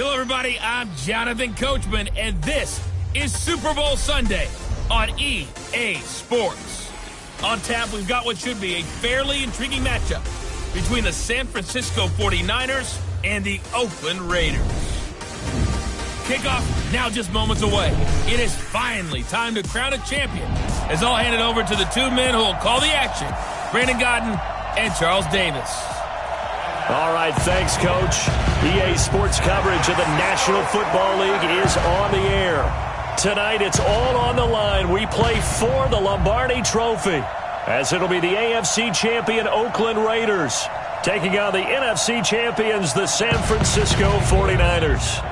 Hello, everybody. I'm Jonathan Coachman, and this is Super Bowl Sunday on EA Sports. On tap, we've got what should be a fairly intriguing matchup between the San Francisco 49ers and the Oakland Raiders. Kickoff now just moments away. It is finally time to crown a champion, as I'll hand it over to the two men who will call the action, Brandon Godden and Charles Davis. All right, thanks, Coach. EA Sports coverage of the National Football League is on the air. Tonight, it's all on the line. We play for the Lombardi Trophy, as it'll be the AFC champion Oakland Raiders taking on the NFC champions, the San Francisco 49ers.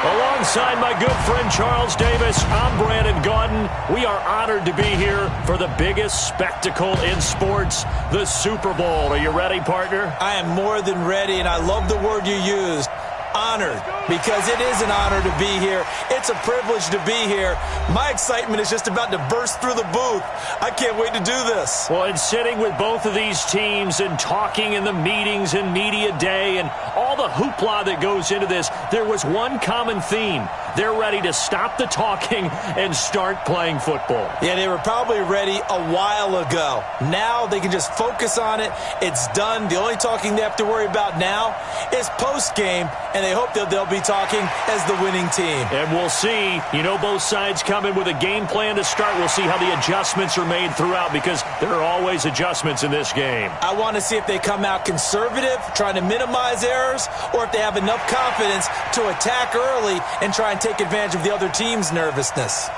Alongside my good friend Charles Davis, I'm Brandon Godden. We are honored to be here for the biggest spectacle in sports, the Super Bowl. Are you ready, partner? I am more than ready, and I love the word you used, honored, because it is an honor to be here. It's a privilege to be here. My excitement is just about to burst through the booth. I can't wait to do this. Well, and sitting with both of these teams and talking in the meetings and media day and all the hoopla that goes into this, there was one common theme. They're ready to stop the talking and start playing football. Yeah, they were probably ready a while ago. Now they can just focus on it. It's done. The only talking they have to worry about now is post-game, and they hope that they'll be talking as the winning team. And we'll see. You know, both sides come in with a game plan to start. We'll see how the adjustments are made throughout, because there are always adjustments in this game. I want to see if they come out conservative, trying to minimize errors, or if they have enough confidence to attack early and try and take advantage of the other team's nervousness.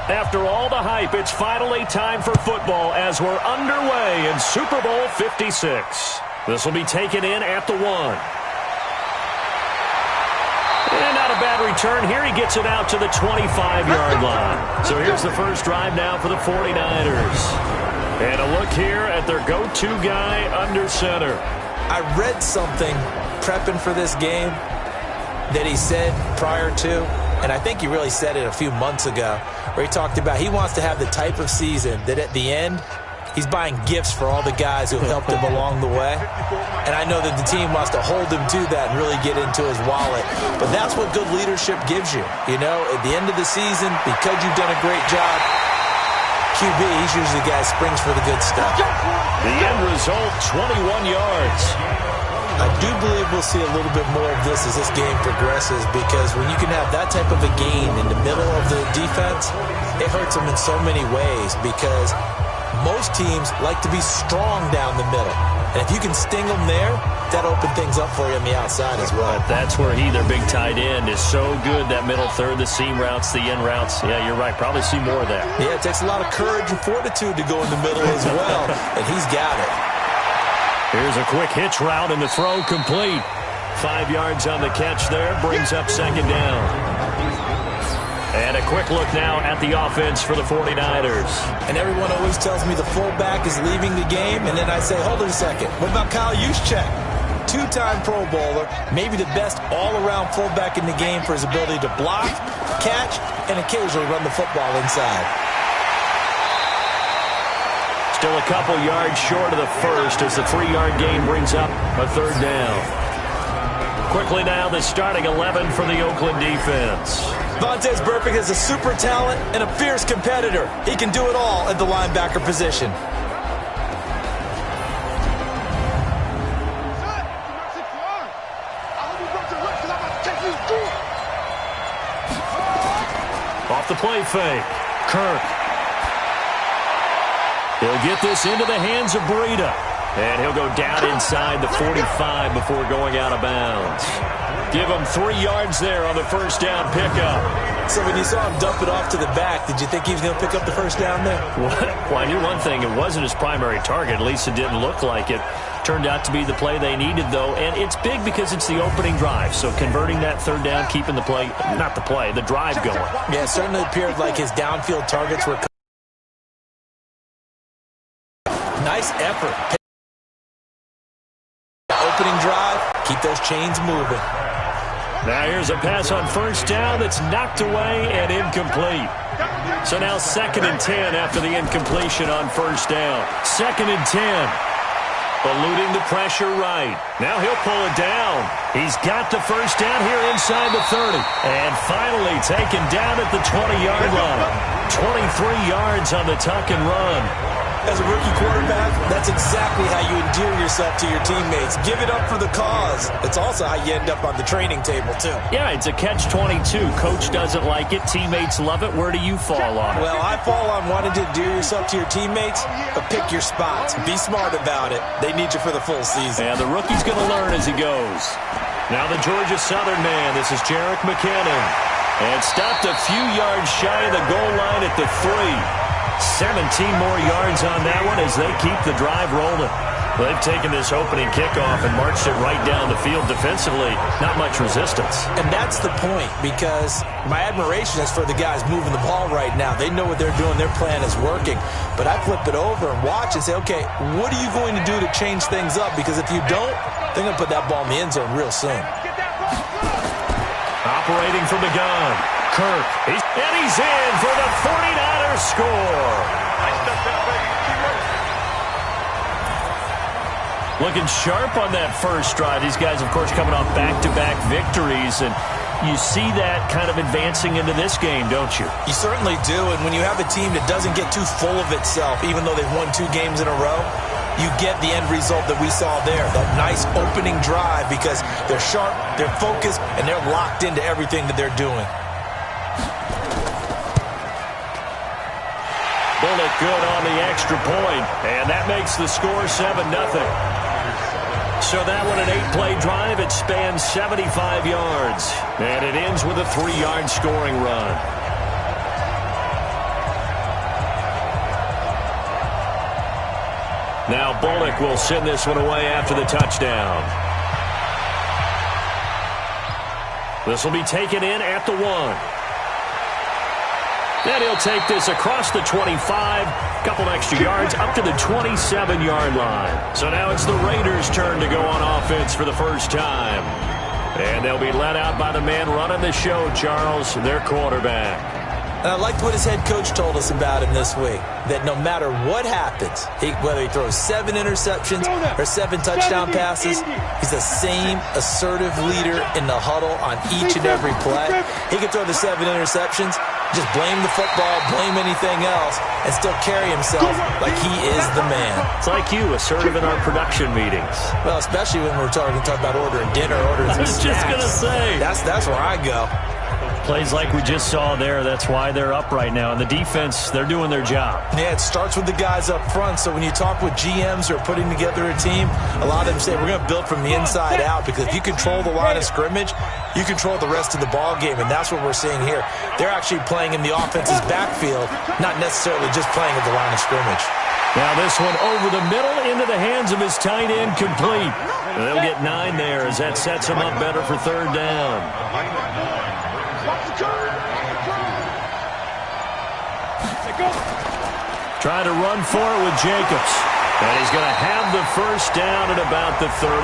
After all the hype, it's finally time for football as we're underway in Super Bowl 56. This will be taken in at the 1. And not a bad return here. He gets it out to the 25-yard line. So here's the first drive now for the 49ers. And a look here at their go-to guy under center. I read something prepping for this game that he said prior to, and I think he really said it a few months ago, where he talked about he wants to have the type of season that at the end, he's buying gifts for all the guys who helped him along the way. And I know that the team wants to hold him to that and really get into his wallet. But that's what good leadership gives you. You know, at the end of the season, because you've done a great job, QB, he's usually the guy who springs for the good stuff. The end result, 21 yards. I do believe we'll see a little bit more of this as this game progresses, because when you can have that type of a gain in the middle of the defense, it hurts them in so many ways, because most teams like to be strong down the middle. And if you can sting them there, that opens things up for you on the outside as well. But that's where their big tight end, is so good, that middle third, the seam routes, the in routes. Yeah, you're right. Probably see more of that. Yeah, it takes a lot of courage and fortitude to go in the middle as well, and he's got it. Here's a quick hitch route, and the throw complete. 5 yards on the catch there, brings up second down. And a quick look now at the offense for the 49ers. And everyone always tells me the fullback is leaving the game, and then I say, hold on a second. What about Kyle Juszczyk? Two-time Pro Bowler, maybe the best all-around fullback in the game for his ability to block, catch, and occasionally run the football inside. Still a couple yards short of the first as the 3-yard gain brings up a third down. Quickly now, the starting 11 for the Oakland defense. Vontaze Burfict is a super talent and a fierce competitor. He can do it all at the linebacker position. Off the play fake. Kirk. He'll get this into the hands of Breida. And he'll go down inside the 45 before going out of bounds. Give him 3 yards there on the first down pickup. So when you saw him dump it off to the back, did you think he was going to pick up the first down there? Well, I knew one thing. It wasn't his primary target. At least it didn't look like it. Turned out to be the play they needed, though. And it's big because it's the opening drive. So converting that third down, keeping the play, not the play, the drive going. Yeah, it certainly appeared like his downfield targets were. Nice effort. Opening drive, keep those chains moving. Now here's a pass on first down that's knocked away and incomplete. So now 2nd and 10 after the incompletion on first down. 2nd and 10. Eluding the pressure right. Now he'll pull it down. He's got the first down here inside the 30. And finally taken down at the 20-yard line. 23 yards on the tuck and run. As a rookie quarterback, that's exactly how you endear yourself to your teammates. Give it up for the cause. It's also how you end up on the training table, too. Yeah, it's a catch-22. Coach doesn't like it. Teammates love it. Where do you fall on it? Well, I fall on wanting to endear yourself to your teammates, but pick your spots. Be smart about it. They need you for the full season. And the rookie's going to learn as he goes. Now the Georgia Southern man. This is Jerick McKinnon. And stopped a few yards shy of the goal line at the 3. 17 more yards on that one as they keep the drive rolling. They've taken this opening kickoff and marched it right down the field defensively. Not much resistance. And that's the point, because my admiration is for the guys moving the ball right now. They know what they're doing. Their plan is working. But I flip it over and watch and say, okay, what are you going to do to change things up? Because if you don't, they're going to put that ball in the end zone real soon. Operating from the gun. Kirk. And he's in for the 49ers score. Looking sharp on that first drive. These guys, of course, coming off back-to-back victories. And you see that kind of advancing into this game, don't you? You certainly do. And when you have a team that doesn't get too full of itself, even though they've won 2 games in a row, you get the end result that we saw there. That nice opening drive because they're sharp, they're focused, and they're locked into everything that they're doing. Bullet good on the extra point, and that makes the score 7-0. So that one, an 8-play drive, it spans 75 yards, and it ends with a 3-yard scoring run. Now Bullock will send this one away after the touchdown. This will be taken in at the 1. Then he'll take this across the 25, couple extra yards, up to the 27-yard line. So now it's the Raiders' turn to go on offense for the first time. And they'll be led out by the man running the show, Charles, their quarterback. And I liked what his head coach told us about him this week, that no matter what happens, whether he throws 7 interceptions or 7 touchdown passes, he's the same assertive leader in the huddle on each and every play. He can throw the 7 interceptions, just blame the football, blame anything else, and still carry himself like he is the man. It's like you, assertive in our production meetings. Well, especially when we're talking about ordering dinner, ordering some snacks. I was just going to say. That's where I go. Plays like we just saw there, that's why they're up right now. And the defense, they're doing their job. Yeah, it starts with the guys up front. So when you talk with GMs who are putting together a team, a lot of them say we're going to build from the inside out, because if you control the line of scrimmage, you control the rest of the ball game, and that's what we're seeing here. They're actually playing in the offense's backfield, not necessarily just playing at the line of scrimmage. Now this one over the middle into the hands of his tight end, complete. And they'll get 9 there as that sets him up better for third down. Trying to run for it with Jacobs. And he's going to have the first down at about the 38.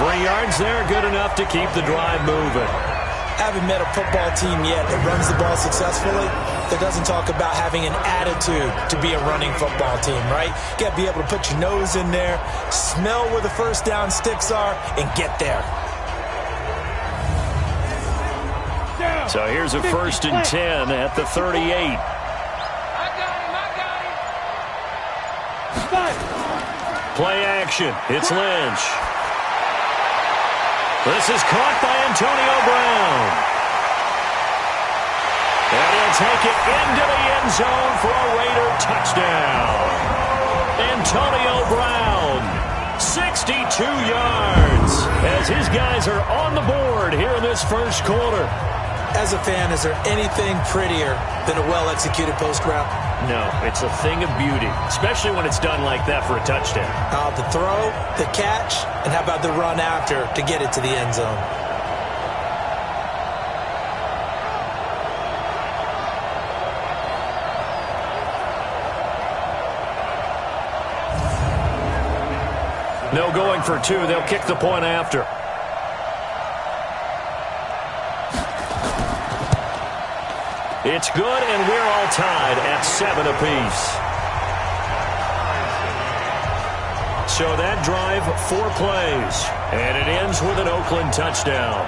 3 yards there, good enough to keep the drive moving. Haven't met a football team yet that runs the ball successfully that doesn't talk about having an attitude to be a running football team, right? You got to be able to put your nose in there, smell where the first down sticks are, and get there. So here's a 1st and 10 at the 38. Play action. It's Lynch. This is caught by Antonio Brown. And he'll take it into the end zone for a Raider touchdown. Antonio Brown. 62 yards as his guys are on the board here in this first quarter. As a fan, is there anything prettier than a well-executed post route? No, it's a thing of beauty, especially when it's done like that for a touchdown. The throw, the catch, and how about the run after to get it to the end zone? No going for two. They'll kick the point after. It's good, and we're all tied at 7 apiece. So that drive, 4 plays, and it ends with an Oakland touchdown.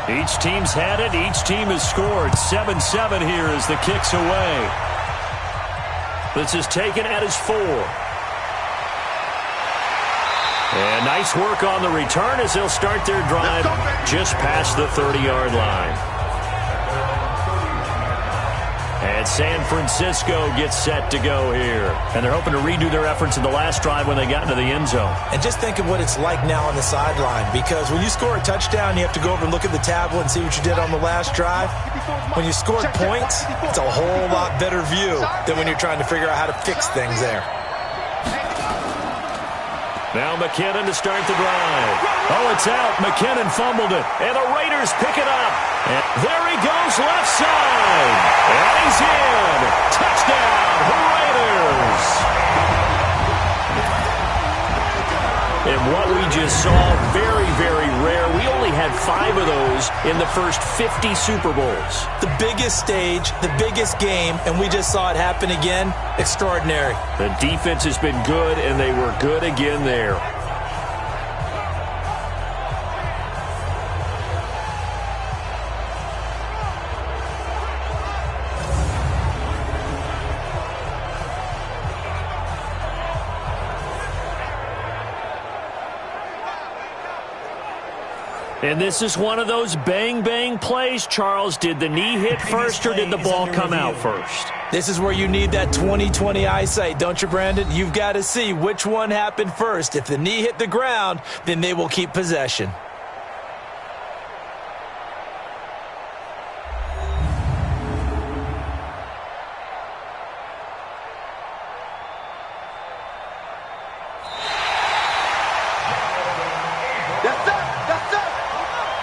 Each team's had it. Each team has scored. 7-7 here as the kick's away. This is taken at his 4. And nice work on the return as they'll start their drive just past the 30-yard line. And San Francisco gets set to go here. And they're hoping to redo their efforts in the last drive when they got into the end zone. And just think of what it's like now on the sideline, because when you score a touchdown, you have to go over and look at the tablet and see what you did on the last drive. When you scored points, it's a whole lot better view than when you're trying to figure out how to fix things there. Now McKinnon to start the drive. Oh, it's out. McKinnon fumbled it. And the Raiders pick it up. And there he goes left side. And he's in. Touchdown, the Raiders. And what we just saw, very, very rare. We only had 5 of those in the first 50 Super Bowls. The biggest stage, the biggest game, and we just saw it happen again. Extraordinary. The defense has been good, and they were good again there. And this is one of those bang-bang plays, Charles. Did the knee hit first or did the ball come out first? This is where you need that 20/20 eyesight, don't you, Brandon? You've got to see which one happened first. If the knee hit the ground, then they will keep possession.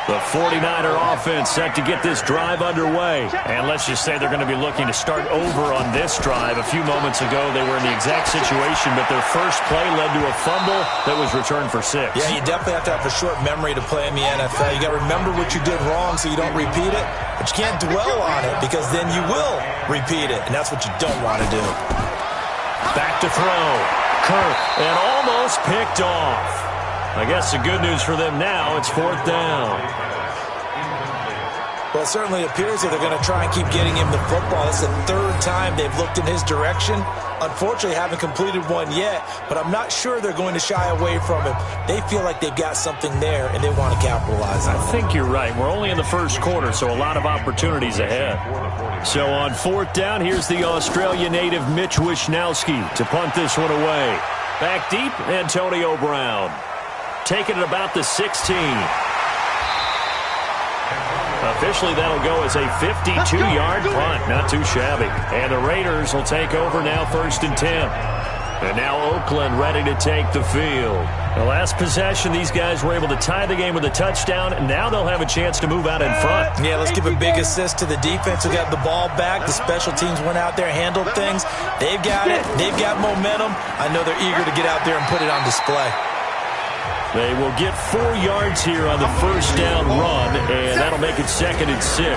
The 49er offense set to get this drive underway. And let's just say they're going to be looking to start over on this drive. A few moments ago, they were in the exact situation, but their first play led to a fumble that was returned for 6. Yeah, you definitely have to have a short memory to play in the NFL. You got to remember what you did wrong so you don't repeat it, but you can't dwell on it because then you will repeat it, and that's what you don't want to do. Back to throw. Kirk, and almost picked off. I guess the good news for them now, it's 4th down. Well, it certainly appears that they're going to try and keep getting him the football. It's the 3rd time they've looked in his direction. Unfortunately, haven't completed one yet, but I'm not sure they're going to shy away from him. They feel like they've got something there, and they want to capitalize on it. I think you're right. We're only in the first quarter, so a lot of opportunities ahead. So on 4th down, here's the Australia native Mitch Wishnowsky to punt this one away. Back deep, Antonio Brown. Taking it about the 16. Officially, that'll go as a 52-yard punt. Not too shabby. And the Raiders will take over now 1st and 10. And now Oakland ready to take the field. The last possession, these guys were able to tie the game with a touchdown, and now they'll have a chance to move out in front. Yeah, let's give a big assist to the defense who got the ball back. The special teams went out there, handled things. They've got it. They've got momentum. I know they're eager to get out there and put it on display. They will get 4 yards here on the first down run, and that'll make it 2nd and 6.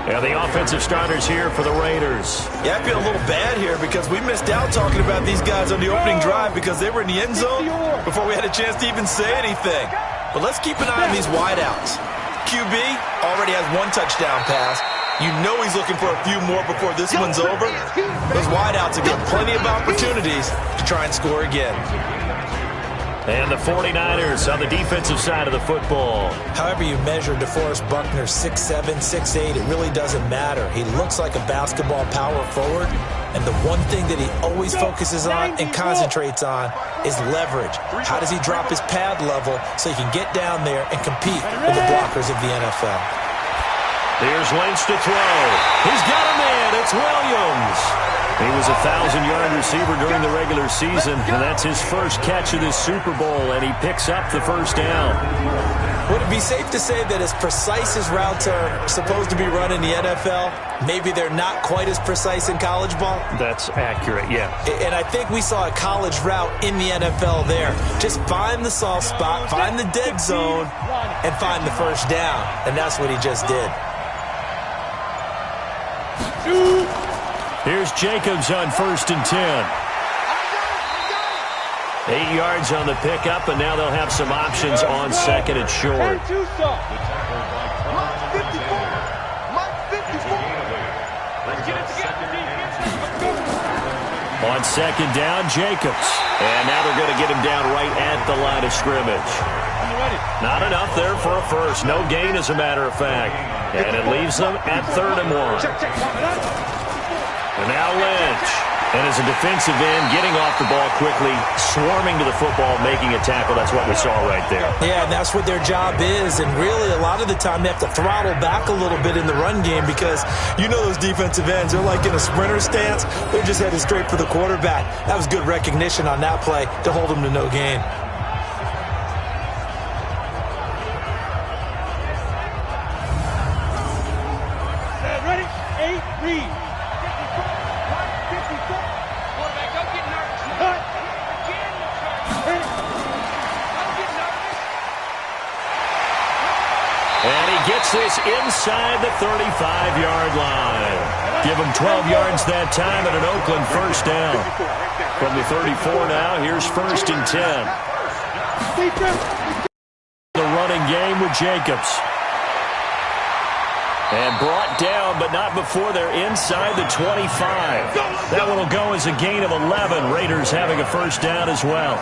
And the offensive starters here for the Raiders. Yeah, I feel a little bad here because we missed out talking about these guys on the opening drive because they were in the end zone before we had a chance to even say anything. But let's keep an eye on these wideouts. QB already has 1 touchdown pass. You know he's looking for a few more before this one's over. Those wideouts have got plenty of opportunities to try and score again. And the 49ers on the defensive side of the football. However you measure DeForest Buckner, 6'7", 6'8", it really doesn't matter. He looks like a basketball power forward, and the one thing that he always focuses on and concentrates on is leverage. How does he drop his pad level so he can get down there and compete with the blockers of the NFL? Here's Lynch to throw. He's got a man. It's Williams. He was a 1,000-yard receiver during the regular season, and that's his first catch of this Super Bowl, and he picks up the first down. Would it be safe to say that as precise as routes are supposed to be run in the NFL, maybe they're not quite as precise in college ball? That's accurate, yeah. And I think we saw a college route in the NFL there. Just find the soft spot, find the dead zone, and find the first down. And that's what he just did. Here's Jacobs on 1st and 10. 8 yards on the pickup, and now they'll have some options on 2nd and short. On 2nd down, Jacobs. And now they're going to get him down right at the line of scrimmage. Not enough there for a first. No gain, as a matter of fact. And it leaves them at 3rd and 1. And now Lynch. And as a defensive end, getting off the ball quickly, swarming to the football, making a tackle. That's what we saw right there. Yeah, and that's what their job is. And really, a lot of the time, they have to throttle back a little bit in the run game because you know those defensive ends, they're like in a sprinter stance. They're just headed straight for the quarterback. That was good recognition on that play to hold them to no gain. Ready? 8, read. And he gets this inside the 35-yard line. Give him 12 yards that time and an Oakland first down. From the 34 now, here's 1st and 10. The running game with Jacobs. And brought down, but not before they're inside the 25. That one will go as a gain of 11. Raiders having a first down as well.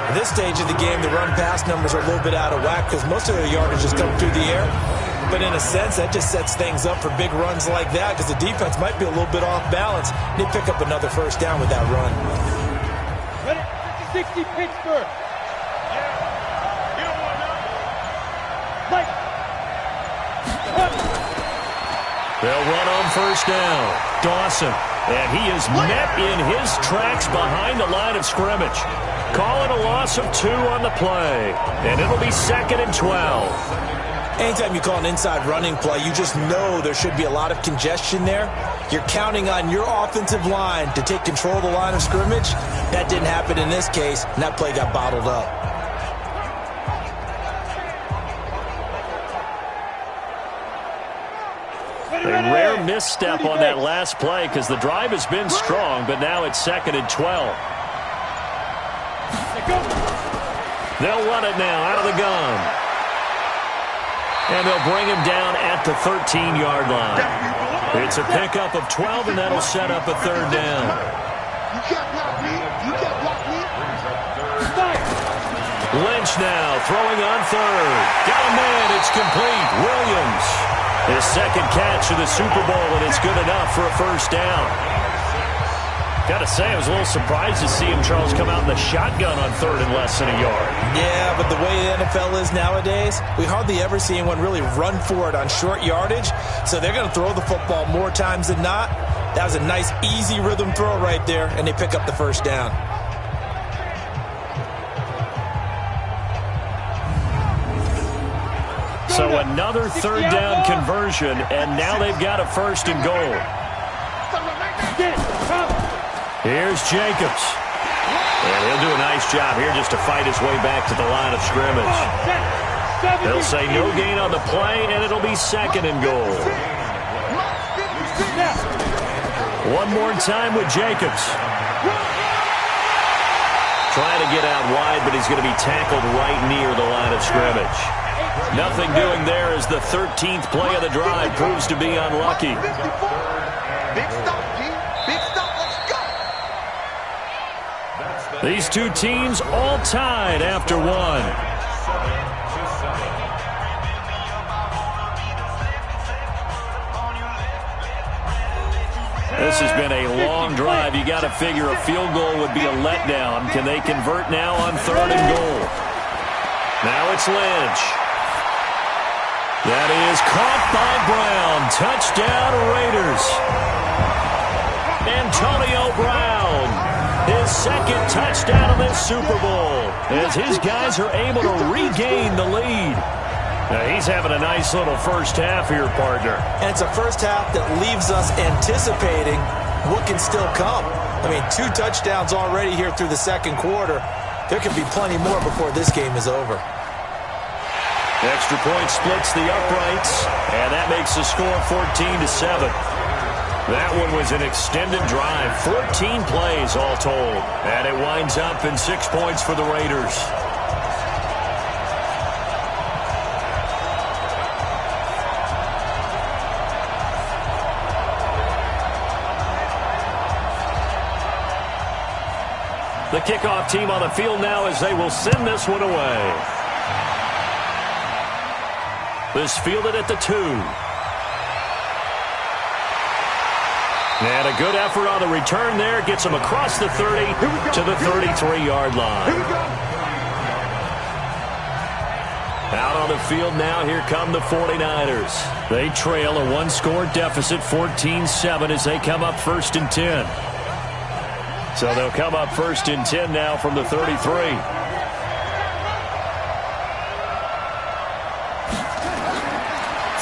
At this stage of the game, the run-pass numbers are a little bit out of whack because most of their yardage is coming through the air. But in a sense, that just sets things up for big runs like that because the defense might be a little bit off balance. They pick up another first down with that run. Ready? 60 Pittsburgh. Mike. They'll run on first down. Dawson. And he is met in his tracks behind the line of scrimmage. Calling a loss of 2 on the play. And it'll be 2nd and 12. Anytime you call an inside running play, you just know there should be a lot of congestion there. You're counting on your offensive line to take control of the line of scrimmage. That didn't happen in this case, and that play got bottled up. A rare misstep on that last play because the drive has been strong, but now it's 2nd and 12. They'll run it now out of the gun. And they'll bring him down at the 13-yard line. It's a pickup of 12, and that'll set up a 3rd down. Lynch now throwing on 3rd. Got a man. It's complete. Williams. His 2nd catch of the Super Bowl, and it's good enough for a first down. Got to say, I was a little surprised to see him, Charles, come out in the shotgun on 3rd and less than a yard. Yeah, but the way the NFL is nowadays, we hardly ever see anyone really run for it on short yardage. So they're going to throw the football more times than not. That was a nice, easy rhythm throw right there, and they pick up the first down. So another 3rd down conversion, and now they've got a 1st and goal. Here's Jacobs. And he'll do a nice job here just to fight his way back to the line of scrimmage. They'll say no gain on the play, and it'll be 2nd and goal. One more time with Jacobs. Trying to get out wide, but he's going to be tackled right near the line of scrimmage. Nothing doing there as the 13th play of the drive proves to be unlucky. These two teams all tied after one. This has been a long drive. You got to figure a field goal would be a letdown. Can they convert now on 3rd and goal? Now it's Lynch. That is caught by Brown. Touchdown, Raiders. Antonio Brown, his second touchdown of this Super Bowl, as his guys are able to regain the lead. Now he's having a nice little first half here, partner. And it's a first half that leaves us anticipating what can still come. I mean, 2 touchdowns already here through the second quarter. There could be plenty more before this game is over. Extra point splits the uprights, and that makes the score 14-7. That one was an extended drive, 14 plays all told, and it winds up in 6 points for the Raiders. The kickoff team on the field now as they will send this one away. This fielded at the 2. And a good effort on the return there. Gets him across the 30 to the 33-yard line. Out on the field now, here come the 49ers. They trail a 1-score deficit, 14-7, as they come up 1st and 10. So they'll come up 1st and 10 now from the 33.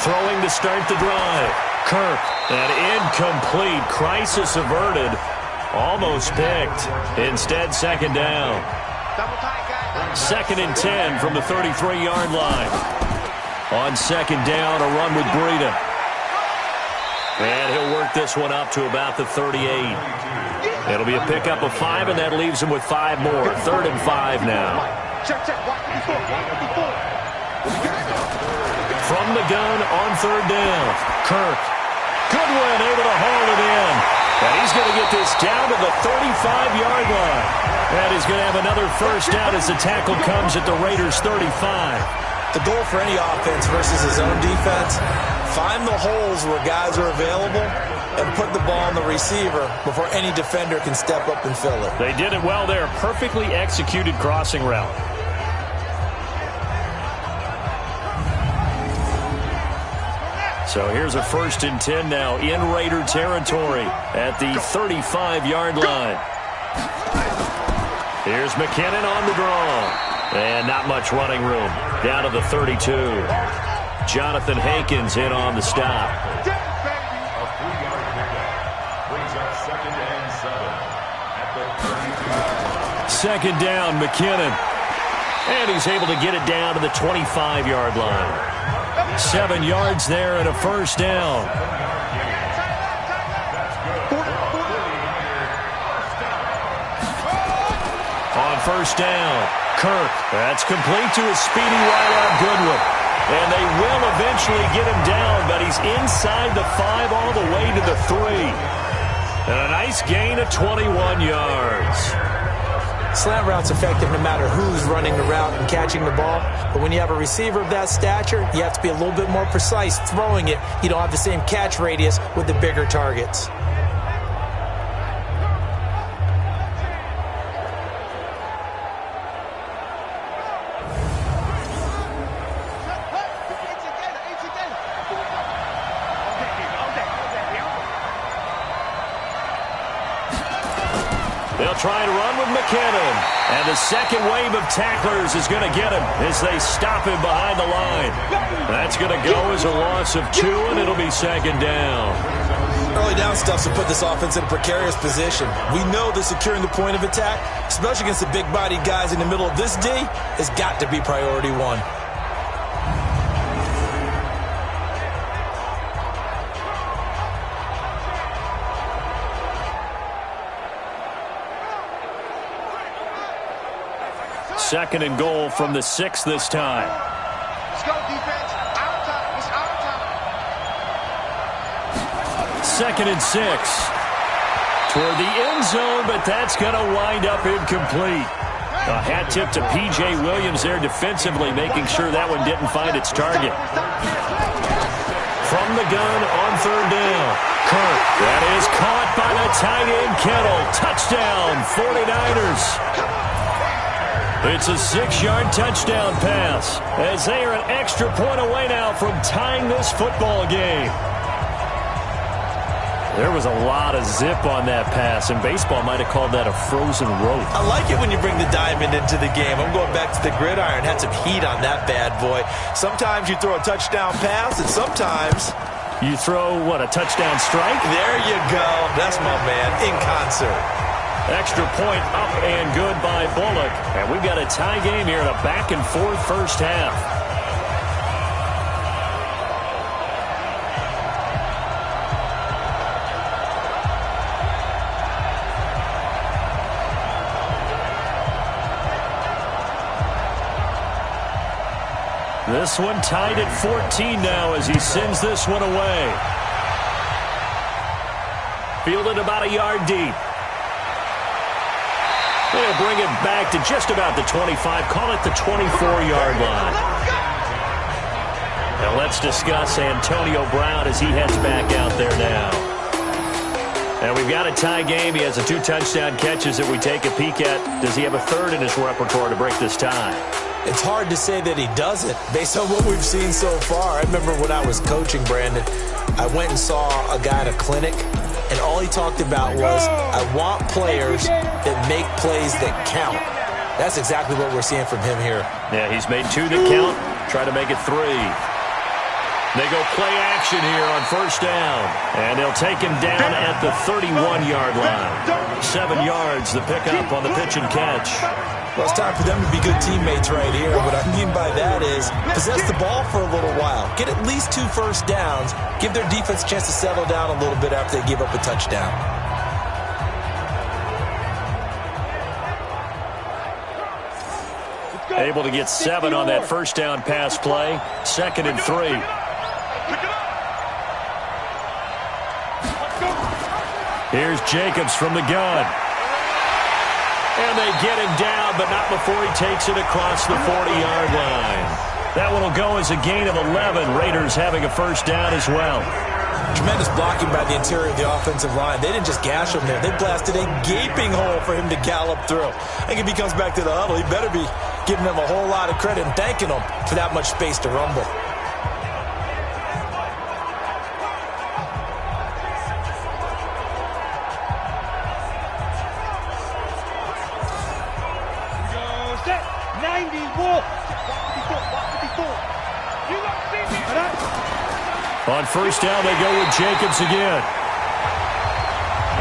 Throwing to start the drive. Kirk, an incomplete. Crisis averted. Almost picked. Instead, 2nd down. 2nd and 10 from the 33-yard line. On 2nd down, a run with Breida. And he'll work this one up to about the 38. It'll be a pickup of 5, and that leaves him with 5 more. 3rd and 5 now. From the gun on 3rd down. Kirk. Goodwin able to haul it in. And he's going to get this down to the 35-yard line. And he's going to have another first down as the tackle comes at the Raiders' 35. The goal for any offense versus his own defense, find the holes where guys are available and put the ball on the receiver before any defender can step up and fill it. They did it well there. Perfectly executed crossing route. So here's a 1st and 10 now in Raider territory at the 35-yard line. Here's McKinnon on the draw. And not much running room. Down to the 32. Jonathan Hankins in on the stop. Second down, McKinnon. And he's able to get it down to the 25-yard line. 7 yards there and a first down. On first down, Kirk. That's complete to his speedy wideout, Goodwin. And they will eventually get him down, but he's inside the 5 all the way to the 3. And a nice gain of 21 yards. Slant route's effective no matter who's running the route and catching the ball. But when you have a receiver of that stature, you have to be a little bit more precise throwing it. You don't have the same catch radius with the bigger targets. They'll try to run with McKinnon. And the second wave of tacklers is going to get him as they stop him behind the line. That's going to go as a loss of 2, and it'll be 2nd down. Early down stuff's to put this offense in a precarious position. We know that securing the point of attack, especially against the big-bodied guys in the middle of this D, has got to be priority 1. Second and goal from the 6 this time. Let's go, defense. Our time. It's our time. 2nd and 6. toward the end zone, but that's going to wind up incomplete. A hat tip to P.J. Williams there defensively, making sure that one didn't find its target. From the gun on third down, Kirk. That is caught by the tight end, Kittle. Touchdown, 49ers. It's a 6-yard touchdown pass, as they are an extra point away now from tying this football game. There was a lot of zip on that pass, and baseball might have called that a frozen rope. I like it when you bring the diamond into the game. I'm going back to the gridiron. Had some heat on that bad boy. Sometimes you throw a touchdown pass, and sometimes you throw, what, a touchdown strike? There you go. That's my man, in concert. Extra point up and good by Bullock. And we've got a tie game here in a back-and-forth first half. This one tied at 14 now as he sends this one away. Fielded about a yard deep. They'll bring it back to just about the 25. Call it the 24-yard line. Now let's discuss Antonio Brown as he heads back out there now. And we've got a tie game. He has the 2 touchdown catches that we take a peek at. Does he have a third in his repertoire to break this tie? It's hard to say that he doesn't based on what we've seen so far. I remember when I was coaching, Brandon, I went and saw a guy at a clinic, and all he talked about was, I want players that make plays that count. That's exactly what we're seeing from him here. Yeah, he's made 2 that count. Try to make it 3. They go play action here on first down. And they'll take him down at the 31-yard line. 7 yards, the pickup on the pitch and catch. Well, it's time for them to be good teammates right here. What I mean by that is possess the ball for a little while. Get at least 2 first downs. Give their defense a chance to settle down a little bit after they give up a touchdown. Able to get 7 on that first down pass play. 2nd and 3. Here's Jacobs from the gun. And they get him down, but not before he takes it across the 40-yard line. That one will go as a gain of 11. Raiders having a first down as well. Tremendous blocking by the interior of the offensive line. They didn't just gash him there. They blasted a gaping hole for him to gallop through. I think if he comes back to the huddle, he better be giving them a whole lot of credit and thanking them for that much space to rumble. On first down, they go with Jacobs again.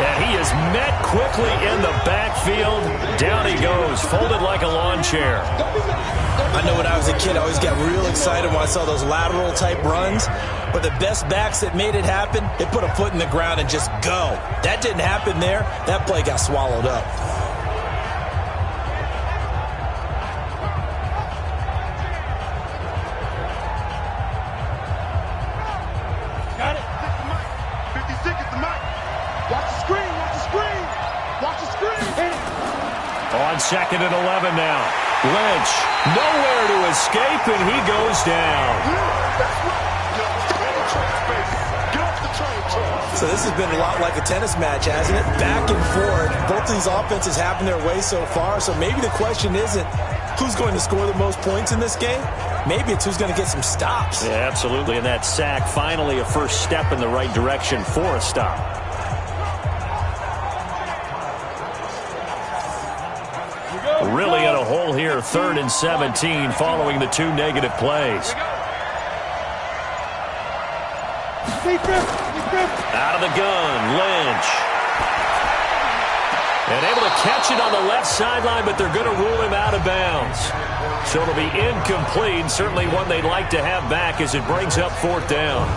And he is met quickly in the backfield. Down he goes, folded like a lawn chair. I know when I was a kid, I always got real excited when I saw those lateral-type runs. But the best backs that made it happen, they put a foot in the ground and just go. That didn't happen there. That play got swallowed up. On 2nd and 11 now. Lynch, nowhere to escape, and he goes down. So this has been a lot like a tennis match, hasn't it? Back and forth. Both these offenses having their way so far, so maybe the question isn't who's going to score the most points in this game. Maybe it's who's going to get some stops. Yeah, absolutely, and that sack, finally a first step in the right direction for a stop. Really in a hole here, 3rd and 17, following the 2 negative plays. Out of the gun, Lynch. And able to catch it on the left sideline, but they're going to rule him out of bounds. So it'll be incomplete, certainly one they'd like to have back as it brings up 4th down.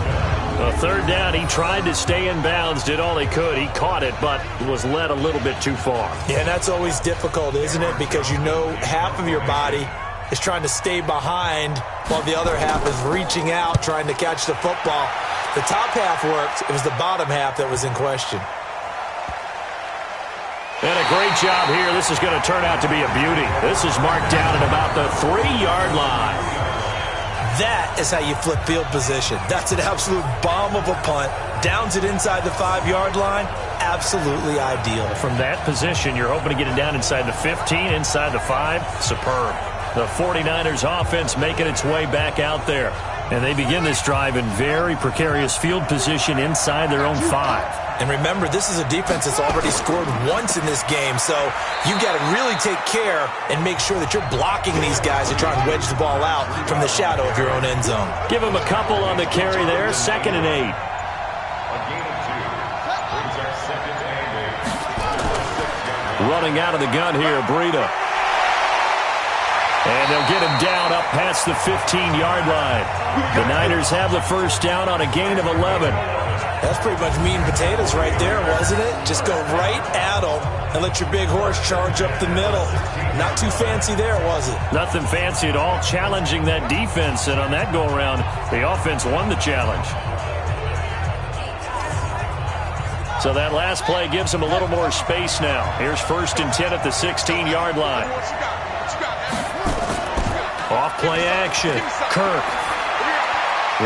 A 3rd down, he tried to stay in bounds, did all he could. He caught it, but was led a little bit too far. Yeah, and that's always difficult, isn't it? Because you know half of your body is trying to stay behind while the other half is reaching out, trying to catch the football. The top half worked. It was the bottom half that was in question. And a great job here. This is going to turn out to be a beauty. This is marked down at about the 3-yard line. That is how you flip field position. That's an absolute bomb of a punt. Downs it inside the 5-yard line. Absolutely ideal. From that position, you're hoping to get it down inside the 15, inside the 5. Superb. The 49ers offense making its way back out there. And they begin this drive in very precarious field position inside their own 5. And remember, this is a defense that's already scored once in this game, so you've got to really take care and make sure that you're blocking these guys to try and wedge the ball out from the shadow of your own end zone. Give them a couple on the carry there, 2nd and 8. Running out of the gun here, Breida. And they'll get him down up past the 15-yard line. The Niners have the first down on a gain of 11. That's pretty much meat and potatoes right there, wasn't it? Just go right at them and let your big horse charge up the middle. Not too fancy there, was it? Nothing fancy at all, challenging that defense. And on that go-around, the offense won the challenge. So that last play gives them a little more space now. Here's 1st and 10 at the 16-yard line. Off play action. Kirk.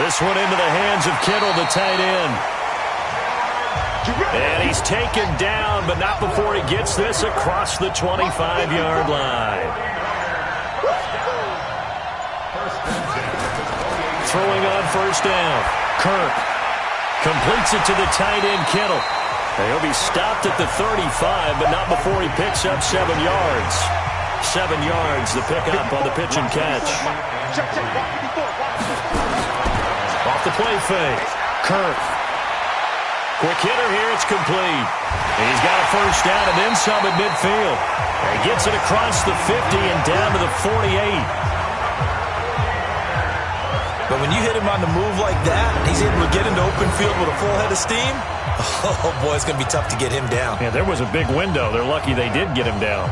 This one into the hands of Kittle, the tight end. And he's taken down, but not before he gets this across the 25-yard line. Throwing on 1st down. Kirk completes it to the tight end, Kittle. He'll be stopped at the 35, but not before he picks up 7 yards. 7 yards, the pickup on the pitch and catch. Off the play fake. Kirk. Quick hitter here, it's complete. He's got a first down and then some at midfield. And he gets it across the 50 and down to the 48. But when you hit him on the move like that, he's able to get into open field with a full head of steam. Oh, boy, it's going to be tough to get him down. Yeah, there was a big window. They're lucky they did get him down.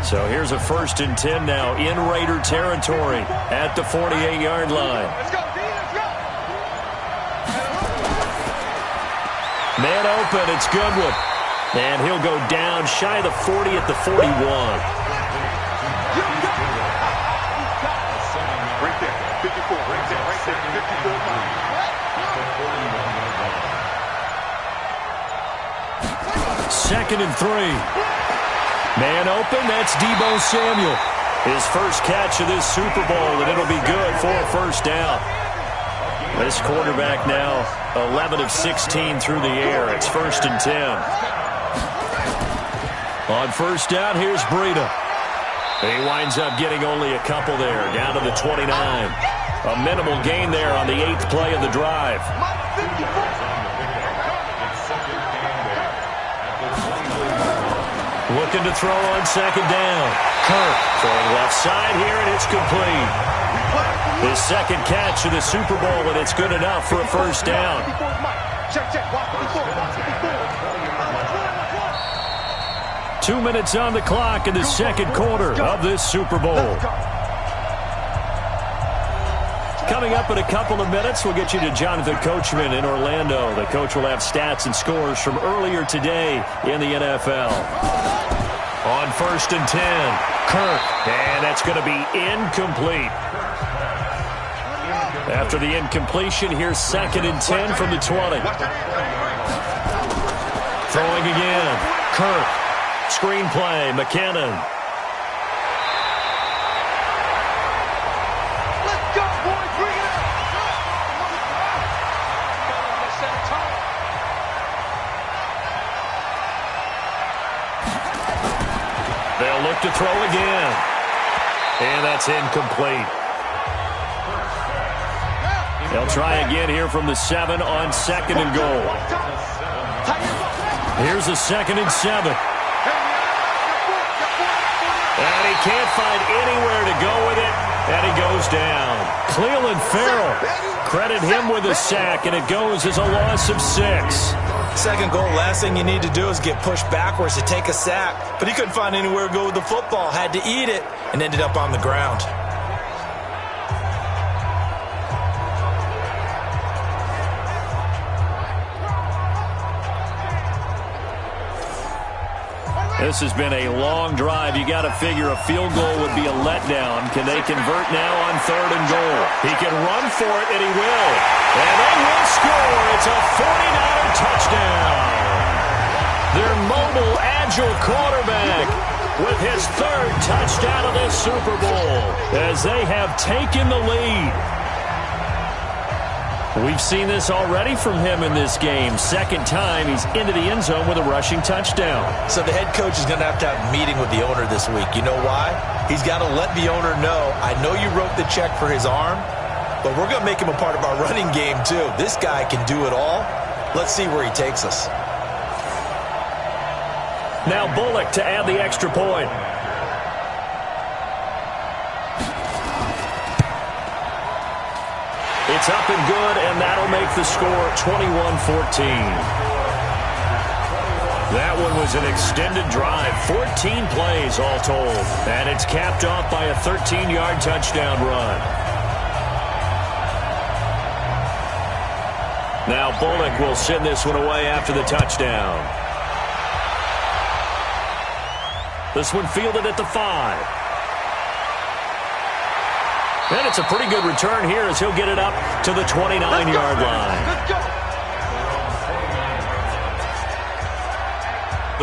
So here's a 1st and 10 now in Raider territory at the 48-yard line. Man open, it's Goodwin. And he'll go down shy of the 40 at the 41. Right there, 54, right there, 54. 2nd and 3. Man open, that's Deebo Samuel. His first catch of this Super Bowl, and it'll be good for a first down. This quarterback now 11 of 16 through the air. It's 1st and 10. On 1st down, here's Breida. He winds up getting only a couple there, down to the 29. A minimal gain there on the 8th play of the drive. Looking to throw on 2nd down. Kirk throwing left side here, and it's complete. His 2nd catch of the Super Bowl, and it's good enough for a first down. 2 minutes on the clock in the 2nd quarter of this Super Bowl. Coming up in a couple of minutes, we'll get you to Jonathan Coachman in Orlando. The coach will have stats and scores from earlier today in the NFL. On 1st and 10, Kirk, and that's going to be incomplete. After the incompletion, here's 2nd and 10 from the 20. Throwing again, Kirk. Screenplay, McKinnon. Let's go, boys, bring it up. They'll look to throw again. And that's incomplete. They'll try again here from the 7 on 2nd and goal. Here's a 2nd and 7. And he can't find anywhere to go with it, and he goes down. Cleveland Farrell Credit him with a sack, and it goes as a loss of 6. Second goal, last thing you need to do is get pushed backwards to take a sack. But he couldn't find anywhere to go with the football, had to eat it, and ended up on the ground. This has been a long drive. You got to figure a field goal would be a letdown. Can they convert now on 3rd and goal? He can run for it, and he will. And they will score. It's a 49er touchdown. Their mobile, agile quarterback with his 3rd touchdown of this Super Bowl as they have taken the lead. We've seen this already from him in this game. Second time he's into the end zone with a rushing touchdown. So the head coach is going to have a meeting with the owner this week. You know why? He's got to let the owner know, I know you wrote the check for his arm, but we're going to make him a part of our running game too. This guy can do it all. Let's see where he takes us. Now Bullock to add the extra point. It's up and good, and that'll make the score 21-14. That one was an extended drive, 14 plays all told, and it's capped off by a 13-yard touchdown run. Now Bullock will send this one away after the touchdown. This one fielded at the 5. And it's a pretty good return here as he'll get it up to the 29-yard line. Let's go.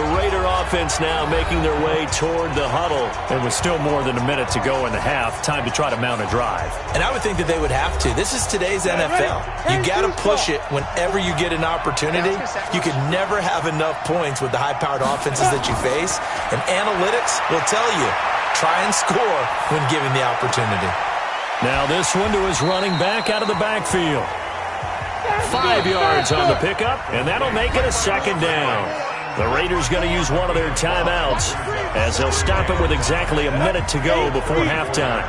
The Raider offense now making their way toward the huddle. And with still more than a minute to go in the half, time to try to mount a drive. And I would think that they would have to. This is today's NFL. You got to push it whenever you get an opportunity. You can never have enough points with the high-powered offenses that you face. And analytics will tell you, try and score when given the opportunity. Now this one to his running back out of the backfield. 5 yards on the pickup, and that'll make it a 2nd down. The Raiders going to use one of their timeouts as they'll stop it with exactly a minute to go before halftime.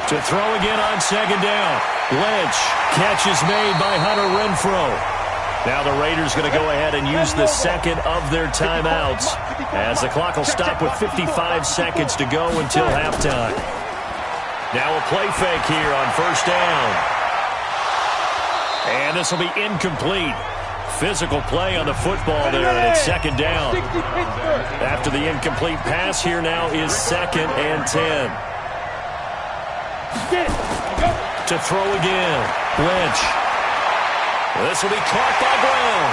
To throw again on 2nd down. Lynch. Catch is made by Hunter Renfrow. Now the Raiders going to go ahead and use the 2nd of their timeouts as the clock will stop with 55 seconds to go until halftime. Now a play fake here on 1st down. And this will be incomplete. Physical play on the football there, and it's 2nd down. After the incomplete pass, here now is 2nd and 10. To throw again. Lynch. This will be caught by Brown.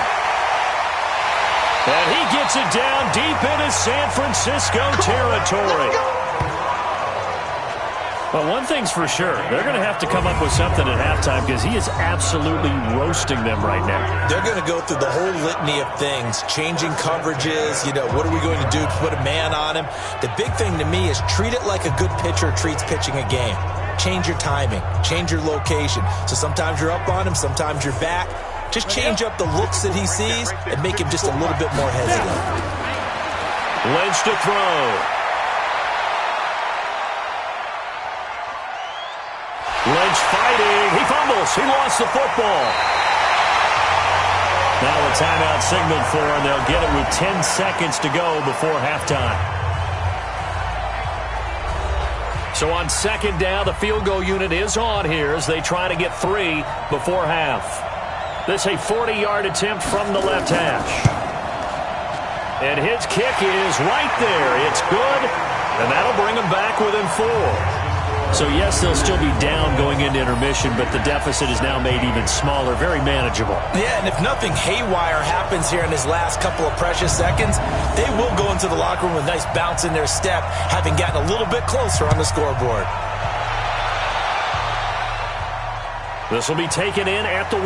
And he gets it down deep into San Francisco territory. Well, one thing's for sure. They're going to have to come up with something at halftime because he is absolutely roasting them right now. They're going to go through the whole litany of things, changing coverages, what are we going to do to put a man on him? The big thing to me is treat it like a good pitcher treats pitching a game. Change your timing, change your location. So sometimes you're up on him, sometimes you're back. Just change up the looks that he sees and make him just a little bit more hesitant. Lynch to throw. Lynch fighting. He fumbles. He lost the football. Now a timeout signaled for, and they'll get it with 10 seconds to go before halftime. So on 2nd down, the field goal unit is on here as they try to get 3 before half. This a 40-yard attempt from the left hash. And his kick is right there. It's good, and that'll bring them back within 4. So, yes, they'll still be down going into intermission, but the deficit is now made even smaller, very manageable. Yeah, and if nothing haywire happens here in his last couple of precious seconds, they will go into the locker room with a nice bounce in their step, having gotten a little bit closer on the scoreboard. This will be taken in at the 1.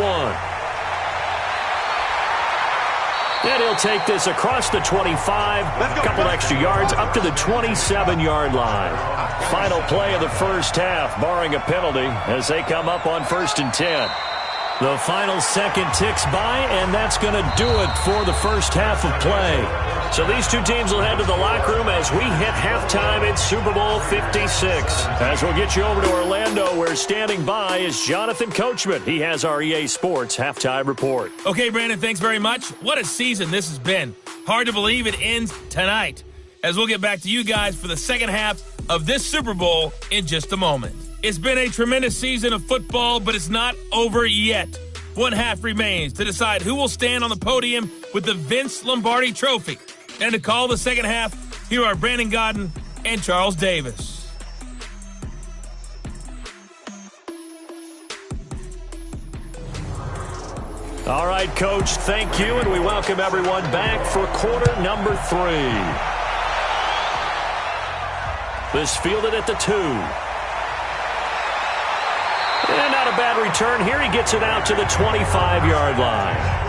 And he'll take this across the 25, a couple extra yards, up to the 27-yard line. Final play of the first half, barring a penalty, as they come up on 1st and 10. The final second ticks by, and that's going to do it for the first half of play. So these two teams will head to the locker room as we hit halftime in Super Bowl 56. As we'll get you over to Orlando, where standing by is Jonathan Coachman. He has our EA Sports halftime report. Okay, Brandon, thanks very much. What a season this has been. Hard to believe it ends tonight, as we'll get back to you guys for the second half of this Super Bowl in just a moment. It's been a tremendous season of football, but it's not over yet. One half remains to decide who will stand on the podium with the Vince Lombardi Trophy. And to call the second half, here are Brandon Godden and Charles Davis. All right, Coach, thank you, and we welcome everyone back for quarter number 3. This fielded at the 2. And not a bad return here. He gets it out to the 25-yard line.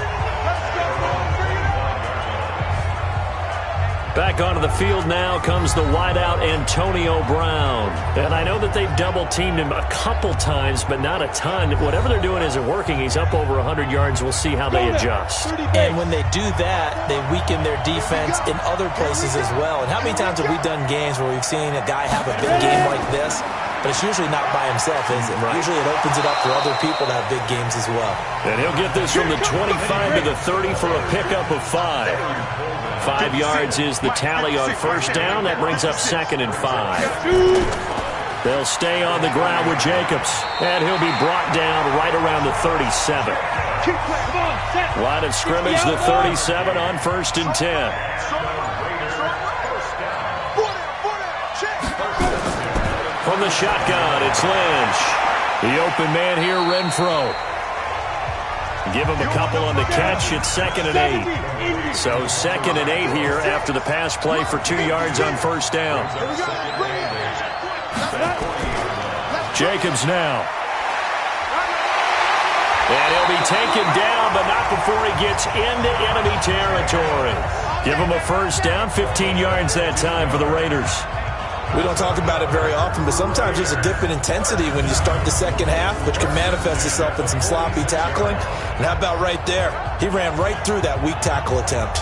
Back onto the field now comes the wideout Antonio Brown. And I know that they've double-teamed him a couple times, but not a ton. Whatever they're doing isn't working. He's up over 100 yards. We'll see how they adjust. And when they do that, they weaken their defense in other places as well. And how many times have we done games where we've seen a guy have a big game like this? But it's usually not by himself, is it? Right. Usually it opens it up for other people to have big games as well. And he'll get this from the 25 to the 30 for a pickup of 5. 5 yards is the tally on first down. That brings up 2nd and 5. They'll stay on the ground with Jacobs. And he'll be brought down right around the 37. Line of scrimmage, the 37 on 1st and 10. From the shotgun, it's Lynch. The open man here, Renfro. Give him a couple on the catch. It's 2nd and 8. So 2nd and 8 here after the pass play for 2 yards on first down. Jacobs now. And he'll be taken down, but not before he gets into enemy territory. Give him a first down, 15 yards that time for the Raiders. We don't talk about it very often, but sometimes there's a dip in intensity when you start the second half, which can manifest itself in some sloppy tackling. And how about right there? He ran right through that weak tackle attempt.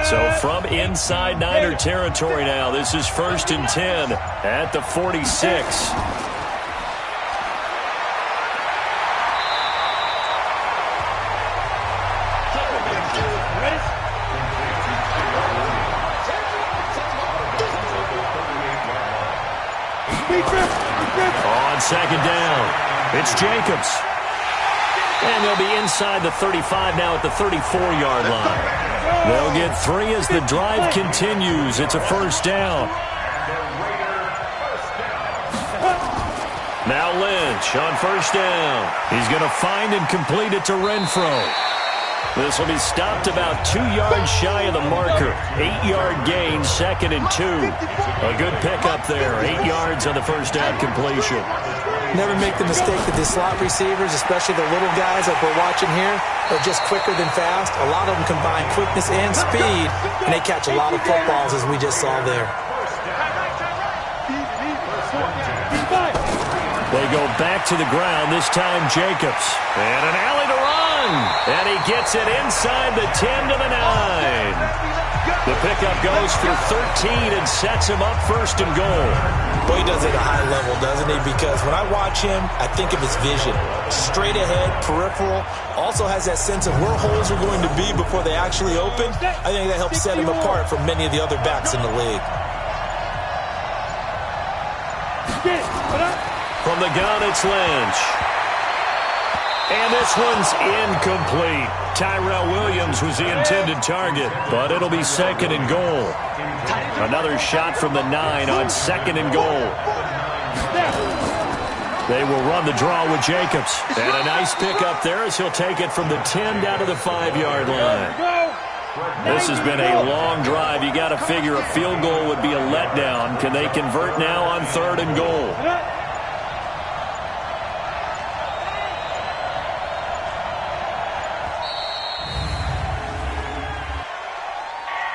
So from inside Niner territory now, this is 1st and 10 at the 46. On 2nd down, it's Jacobs. And they'll be inside the 35 now at the 34-yard line. They'll get 3 as the drive continues. It's a first down. Now Lynch on first down. He's going to find and complete it to Renfro. This will be stopped about 2 yards shy of the marker. 8-yard gain, 2nd and 2. A good pickup there. 8 yards on the first down completion. Never make the mistake that the slot receivers, especially the little guys like we're watching here, are just quicker than fast. A lot of them combine quickness and speed, and they catch a lot of footballs, as we just saw there. They go back to the ground, this time Jacobs. And an alley to run. And he gets it inside the 10 to the 9. The pickup goes for 13 and sets him up 1st and goal. Boy, he does it at a high level, doesn't he? Because when I watch him, I think of his vision. Straight ahead, peripheral. Also has that sense of where holes are going to be before they actually open. I think that helps set him apart from many of the other backs in the league. From the gun, it's Lynch. And this one's incomplete. Tyrell Williams was the intended target, but it'll be 2nd and goal. Another shot from the 9 on 2nd and goal. They will run the draw with Jacobs. And a nice pickup there as he'll take it from the 10 down to the 5-yard line. This has been a long drive. You got to figure a field goal would be a letdown. Can they convert now on 3rd and goal?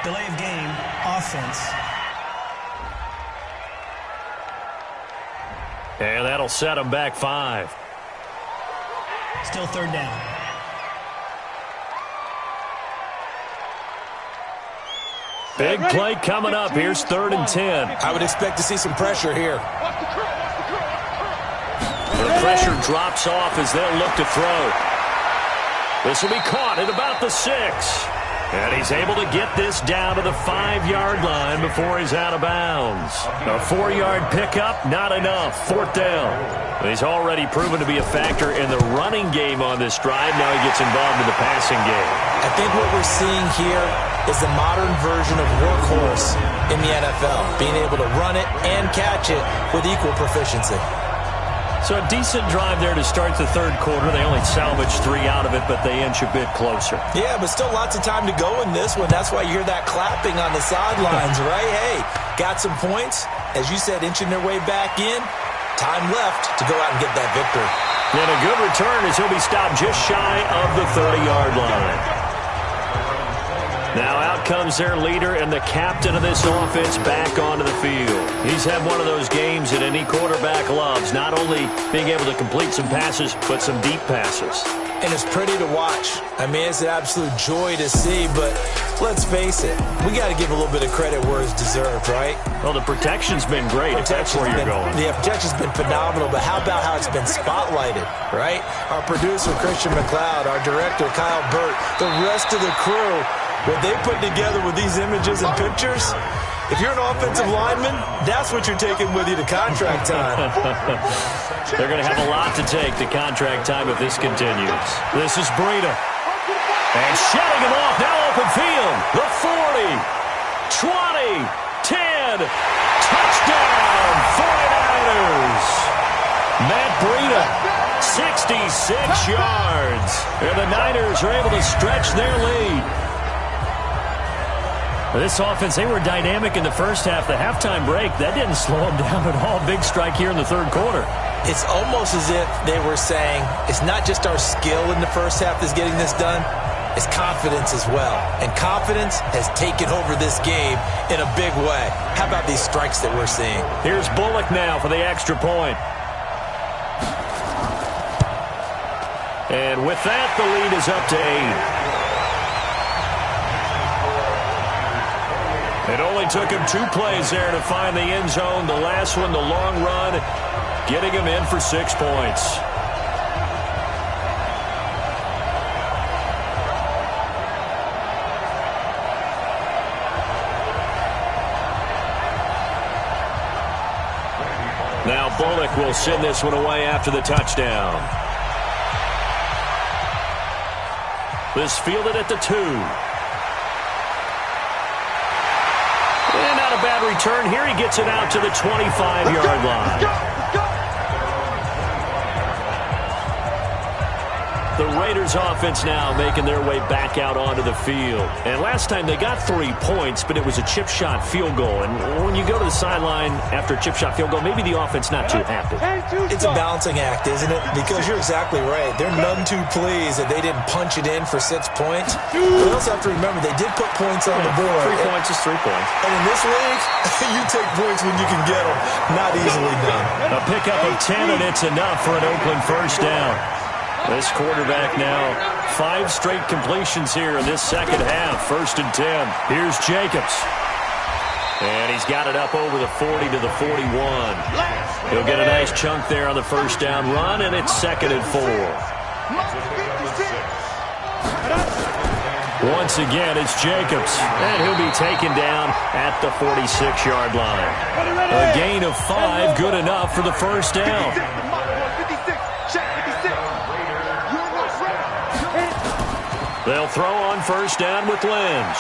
Delay of game, offense. And that'll set them back 5. Still third down. Big play coming up. Here's 3rd and 10. I would expect to see some pressure here. The pressure drops off as they'll look to throw. This will be caught at about the 6. And he's able to get this down to the 5-yard line before he's out of bounds. A 4-yard pickup, not enough. 4th down. He's already proven to be a factor in the running game on this drive. Now he gets involved in the passing game. I think what we're seeing here is the modern version of workhorse in the NFL, being able to run it and catch it with equal proficiency. So a decent drive there to start the 3rd quarter. They only salvaged 3 out of it, but they inch a bit closer. Yeah, but still lots of time to go in this one. That's why you hear that clapping on the sidelines, right? Hey, got some points. As you said, inching their way back in. Time left to go out and get that victory. And a good return as he'll be stopped just shy of the 30-yard line. Now out comes their leader and the captain of this offense back onto the field. He's had one of those games that any quarterback loves, not only being able to complete some passes, but some deep passes. And it's pretty to watch. I mean, it's an absolute joy to see, but let's face it, we got to give a little bit of credit where it's deserved, right? Well, the protection's been great, if that's where you're going. The protection's been phenomenal, but how about how it's been spotlighted, right? Our producer, Christian McLeod, our director, Kyle Burt, the rest of the crew, what they put together with these images and pictures, if you're an offensive lineman, that's what you're taking with you to contract time. They're going to have a lot to take to contract time if this continues. This is Breida. And shutting him off, now open field. The 40, 20, 10. Touchdown, 49ers. Matt Breida, 66 yards. And the Niners are able to stretch their lead. This offense, they were dynamic in the first half. The halftime break, that didn't slow them down at all. Big strike here in the 3rd quarter. It's almost as if they were saying, it's not just our skill in the first half that's getting this done, it's confidence as well. And confidence has taken over this game in a big way. How about these strikes that we're seeing? Here's Bullock now for the extra point. And with that, the lead is up to 8. It only took him 2 plays there to find the end zone. The last one, the long run, getting him in for 6 points. Now Bullock will send this one away after the touchdown. This fielded at the 2. And not a bad return here. He gets it out to the 25-yard line. The Raiders offense now making their way back out onto the field. And last time they got 3 points, but it was a chip shot field goal. And when you go to the sideline after a chip shot field goal, maybe the offense not too happy. It's a balancing act, isn't it? Because you're exactly right. They're none too pleased that they didn't punch it in for 6 points. But also have to remember, they did put points on the board. 3 points is 3 points. And in this league, you take points when you can get them. Not easily done. A pickup of 10, and it's enough for an Oakland first down. This quarterback now, 5 straight completions here in this second half. 1st and 10. Here's Jacobs. And he's got it up over the 40 to the 41. He'll get a nice chunk there on the first down run, and it's 2nd and 4. Once again, it's Jacobs. And he'll be taken down at the 46-yard line. A gain of 5, good enough for the first down. They'll throw on first down with Lynch.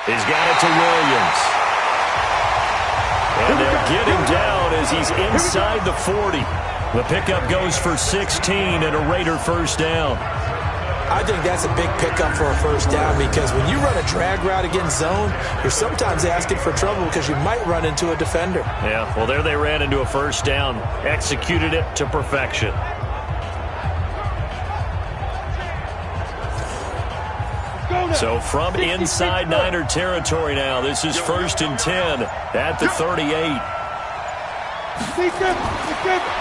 He's got it to Williams. And they'll get him down as he's inside the 40. The pickup goes for 16 and a Raider first down. I think that's a big pickup for a first down because when you run a drag route against zone, you're sometimes asking for trouble because you might run into a defender. Yeah, well, there they ran into a first down. Executed it to perfection. So from inside Niner territory now, this is 1st and 10 at the 38.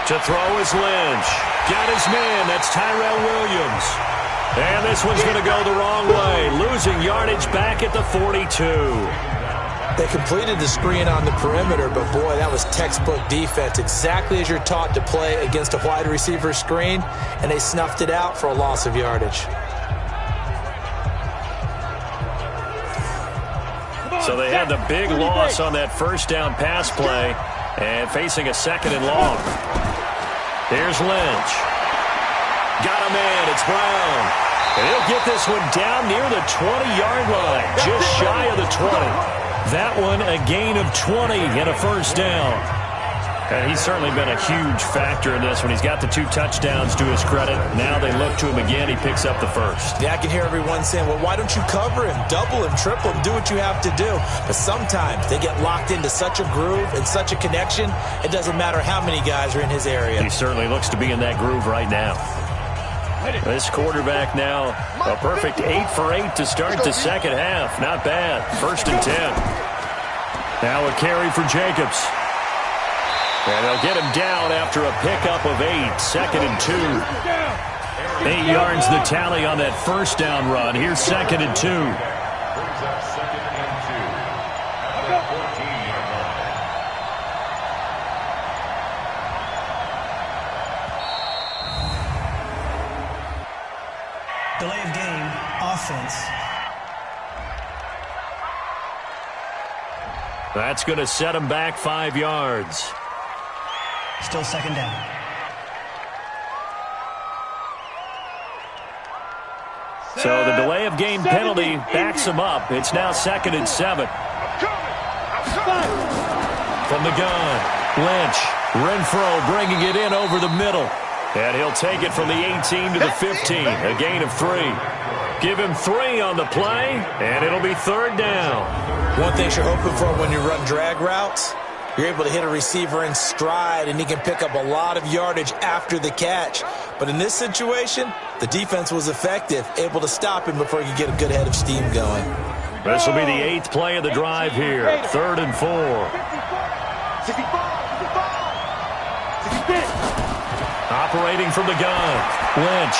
To throw is Lynch. Got his man. That's Tyrell Williams. And this one's going to go the wrong way. Losing yardage back at the 42. They completed the screen on the perimeter, but boy, that was textbook defense. Exactly as you're taught to play against a wide receiver screen, and they snuffed it out for a loss of yardage. So they had the big loss on that first down pass play and facing a 2nd and long. Here's Lynch. Got a man. It's Brown. And he'll get this one down near the 20-yard line, just shy of the 20. That one a gain of 20 and a 1st down. And he's certainly been a huge factor in this one. He's got the 2 touchdowns to his credit. Now they look to him again. He picks up the 1st. Yeah, I can hear everyone saying, well, why don't you cover him, double him, triple him, do what you have to do. But sometimes they get locked into such a groove and such a connection, it doesn't matter how many guys are in his area. He certainly looks to be in that groove right now. This quarterback now, a perfect 8 for 8 to start the second half. Not bad. 1st and 10. Now a carry for Jacobs. And they'll get him down after a pickup of 8. 2nd and 2. 8 yards the tally on that 1st down run. Here's 2nd and 2. Delay of game, offense. That's going to set him back 5 yards. Still 2nd down. So the delay of game penalty backs him up. It's now 2nd and 7. From the gun, Lynch. Renfro bringing it in over the middle. And he'll take it from the 18 to the 15. A gain of 3. Give him 3 on the play, and it'll be 3rd down. One thing you're hoping for when you run drag routes, you're able to hit a receiver in stride, and he can pick up a lot of yardage after the catch. But in this situation, the defense was effective, able to stop him before he could get a good head of steam going. This will be the 8th play of the drive here. 3rd and 4. 65. Operating from the gun, Lynch.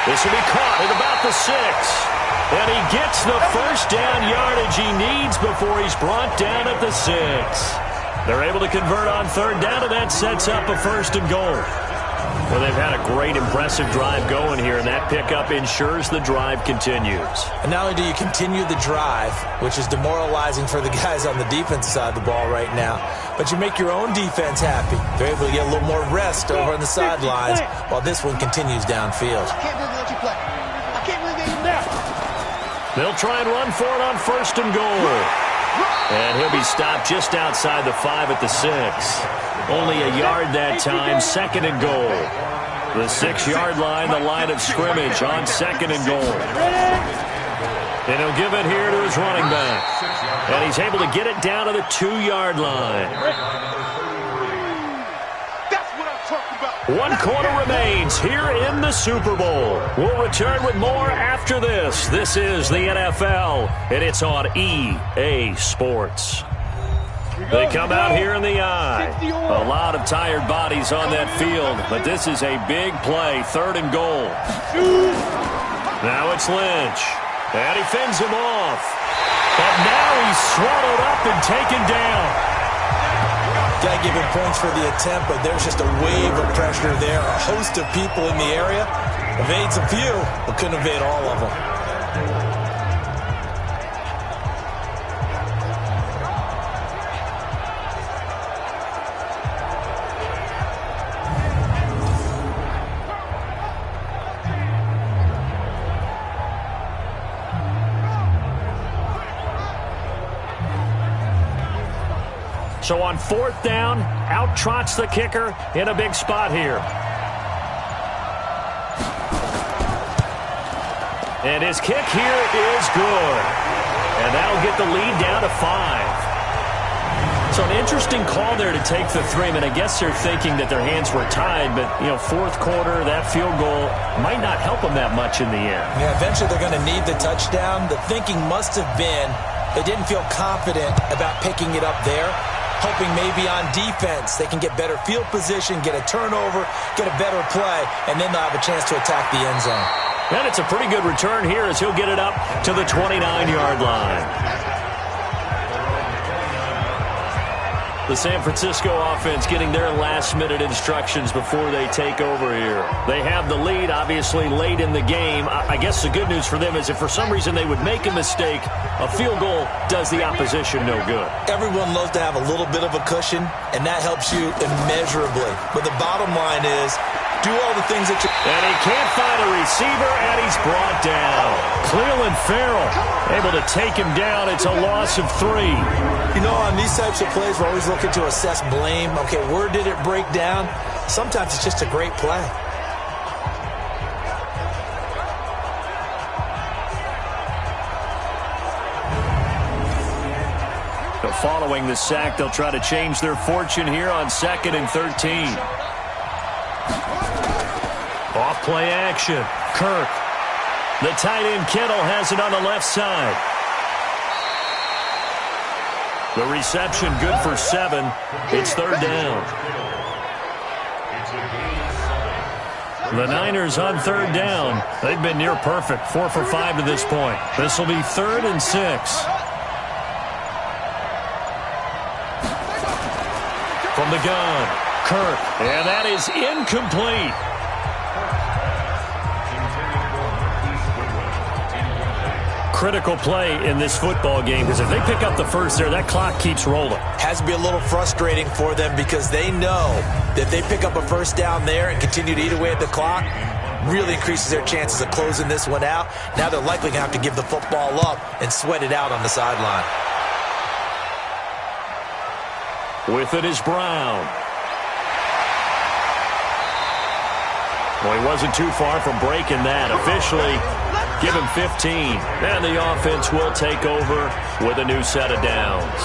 This will be caught at about the 6. And he gets the 1st down yardage he needs before he's brought down at the 6. They're able to convert on 3rd down, and that sets up a 1st and goal. Well, they've had a great, impressive drive going here, and that pickup ensures the drive continues. And not only do you continue the drive, which is demoralizing for the guys on the defense side of the ball right now, but you make your own defense happy. They're able to get a little more rest over on the sidelines while this one continues downfield. I can't believe they let you play. I can't believe they even there. They'll try and run for it on 1st and goal. And he'll be stopped just outside the 5 at the 6. Only a yard that time, 2nd and goal. The 6-yard line, the line of scrimmage on 2nd and goal. And he'll give it here to his running back. And he's able to get it down to the 2-yard line. That's what I'm talking about. 1 quarter remains here in the Super Bowl. We'll return with more after this. This is the NFL, and it's on EA Sports. They come out here in the eye. A lot of tired bodies on that field, but this is a big play, 3rd and goal. Now it's Lynch, and he fends him off. But now he's swallowed up and taken down. Got to give him points for the attempt, but there's just a wave of pressure there. A host of people in the area. Evades a few, but couldn't evade all of them. So on 4th down, out trots the kicker in a big spot here. And his kick here is good. And that'll get the lead down to 5. So an interesting call there to take the three. I mean, I guess they're thinking that their hands were tied, but, fourth quarter, that field goal might not help them that much in the end. Yeah, eventually they're going to need the touchdown. The thinking must have been they didn't feel confident about picking it up there, hoping maybe on defense they can get better field position, get a turnover, get a better play, and then they'll have a chance to attack the end zone. And it's a pretty good return here as he'll get it up to the 29-yard line. The San Francisco offense getting their last-minute instructions before they take over here. They have the lead, obviously, late in the game. I guess the good news for them is if for some reason they would make a mistake, a field goal does the opposition no good. Everyone loves to have a little bit of a cushion, and that helps you immeasurably. But the bottom line is, do all the things that you... And he can't find a receiver, and he's brought down. Cleveland Farrell able to take him down. It's a loss of 3. On these types of plays, we're always looking to assess blame. Okay, where did it break down? Sometimes it's just a great play. Following the sack, they'll try to change their fortune here on 2nd and 13. Off play action. Kirk. The tight end Kittle has it on the left side. The reception good for 7. It's 3rd down. The Niners on 3rd down. They've been near perfect. 4 for 5 to this point. This will be 3rd and 6. From the gun, Kirk. And that is incomplete. Critical play in this football game because if they pick up the first there, that clock keeps rolling. Has to be a little frustrating for them because they know that if they pick up a first down there and continue to eat away at the clock, really increases their chances of closing this one out. Now they're likely going to have to give the football up and sweat it out on the sideline. With it is Brown. Well, he wasn't too far from breaking that. Officially, give him 15. And the offense will take over with a new set of downs.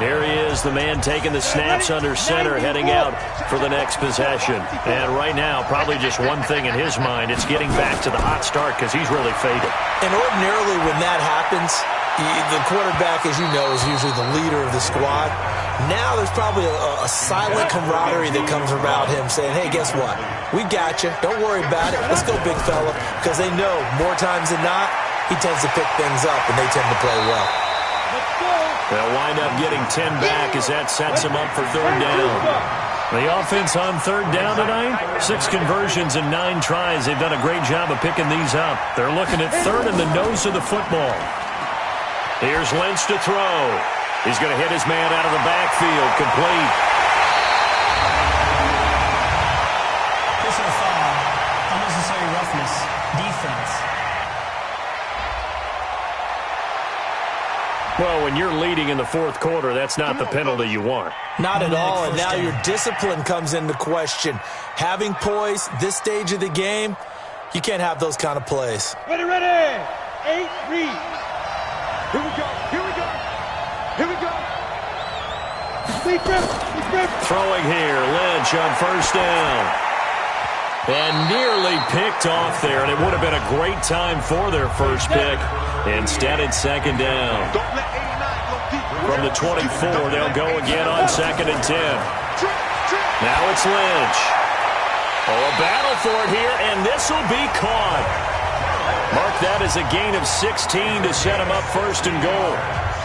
Here he is, the man taking the snaps under center, heading out for the next possession. And right now, probably just one thing in his mind. It's getting back to the hot start because he's really faded. And ordinarily when that happens, the quarterback, as you know, is usually the leader of the squad. Now there's probably a silent camaraderie that comes around him saying, hey, guess what? We got you. Don't worry about it. Let's go, big fella. Because they know more times than not, he tends to pick things up, and they tend to play well. They'll wind up getting 10 back as that sets him up for 3rd down. The offense on 3rd down tonight, 6 conversions and 9 tries. They've done a great job of picking these up. They're looking at 3rd in the nose of the football. Here's Lynch to throw. He's going to hit his man out of the backfield. Complete. Personal foul. Unnecessary roughness. Defense. Well, when you're leading in the 4th quarter, that's not the penalty you want. Not at all, and now your discipline comes into question. Having poise this stage of the game, you can't have those kind of plays. Ready. 8 read. Here we go. Throwing here, Lynch on 1st down. And nearly picked off there, and it would have been a great time for their first pick. Instead, it's 2nd down. From the 24, they'll go again on 2nd and 10. Now it's Lynch. Oh, a battle for it here, and this will be caught. Mark that as a gain of 16 to set him up 1st and goal.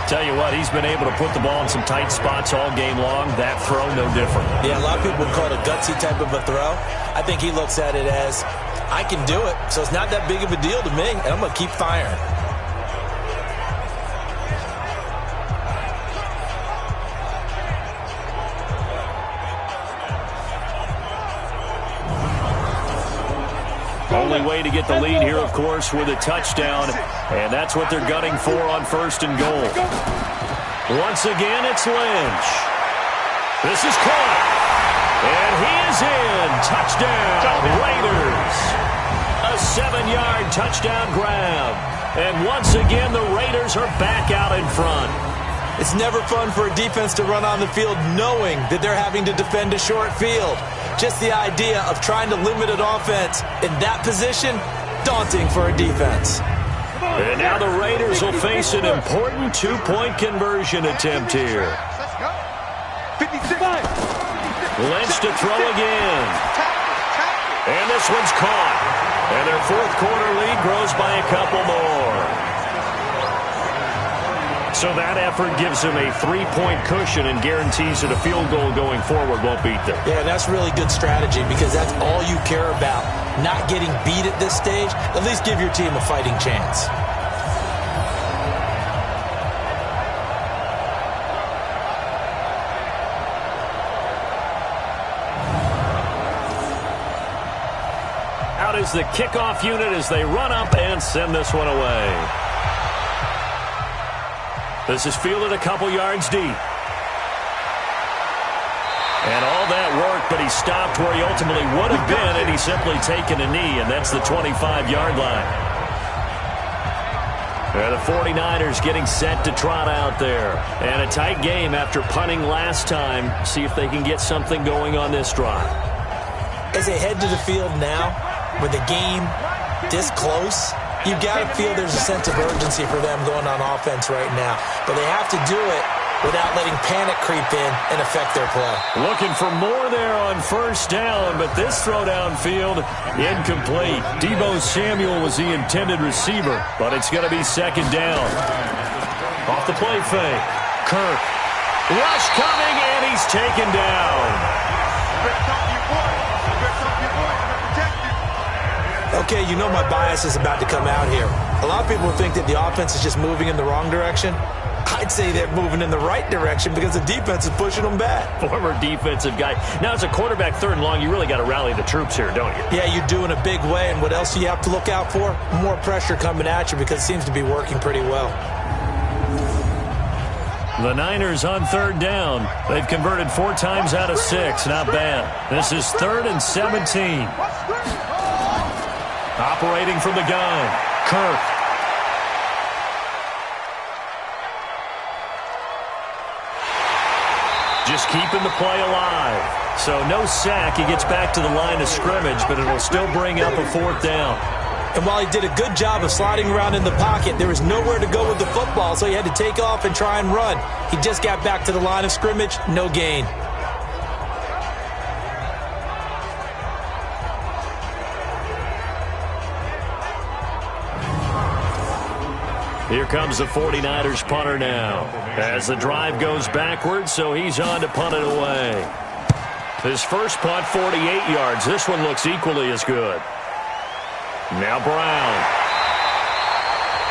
Tell you what, he's been able to put the ball in some tight spots all game long. That throw, no different. Yeah, a lot of people would call it a gutsy type of a throw. I think he looks at it as, I can do it, so it's not that big of a deal to me, and I'm going to keep firing. Only way to get the lead here, of course, with a touchdown, and that's what they're gunning for on 1st and goal. Once again, it's Lynch. This is caught, and he is in. Touchdown, Raiders. A 7-yard touchdown grab, and once again, the Raiders are back out in front. It's never fun for a defense to run on the field knowing that they're having to defend a short field. Just the idea of trying to limit an offense in that position, daunting for a defense. And now the Raiders will face an important two-point conversion attempt here. Lynch to throw again. And this one's caught. And their fourth quarter lead grows by a couple more. So that effort gives them a 3-point cushion and guarantees that a field goal going forward won't beat them. Yeah, that's really good strategy because that's all you care about. Not getting beat at this stage. At least give your team a fighting chance. Out is the kickoff unit as they run up and send this one away. This is fielded a couple yards deep. And all that work, but he stopped where he ultimately would have been, and he's simply taken a knee, and that's the 25-yard line. And the 49ers getting set to trot out there. And a tight game after punting last time. See if they can get something going on this drive. As they head to the field now, with the game this close, you've got to feel there's a sense of urgency for them going on offense right now. But they have to do it without letting panic creep in and affect their play. Looking for more there on first down, but this throw downfield, incomplete. Deebo Samuel was the intended receiver, but it's going to be second down. Off the play fake. Kirk. Rush coming, and he's taken down. Okay, you know my bias is about to come out here. A lot of people think that the offense is just moving in the wrong direction. I'd say they're moving in the right direction because the defense is pushing them back. Former defensive guy. Now, as a quarterback, third and long, you really got to rally the troops here, don't you? Yeah, you do in a big way. And what else do you have to look out for? More pressure coming at you because it seems to be working pretty well. The Niners on third down. They've converted 4 times out of 6. Not bad. This is 3rd and 17. Operating from the gun, Kirk. Just keeping the play alive. So no sack. He gets back to the line of scrimmage, but it'll still bring up a 4th down. And while he did a good job of sliding around in the pocket, there was nowhere to go with the football, so he had to take off and try and run. He just got back to the line of scrimmage, no gain. Here comes the 49ers punter now. As the drive goes backwards, so he's on to punt it away. His first punt, 48 yards. This one looks equally as good. Now Brown.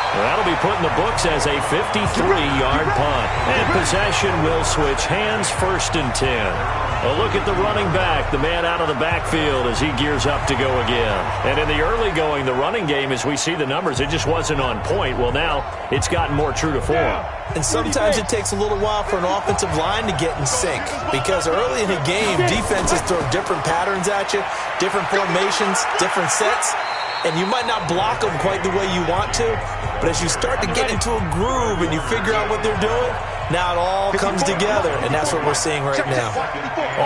That'll be put in the books as a 53-yard punt. And possession will switch hands, 1st and 10. A look at the running back, the man out of the backfield as he gears up to go again. And in the early going, the running game, as we see the numbers, it just wasn't on point. Well, now it's gotten more true to form. And sometimes it takes a little while for an offensive line to get in sync because early in a game, defenses throw different patterns at you, different formations, different sets, and you might not block them quite the way you want to, but as you start to get into a groove and you figure out what they're doing, now it all comes together, and that's what we're seeing right now.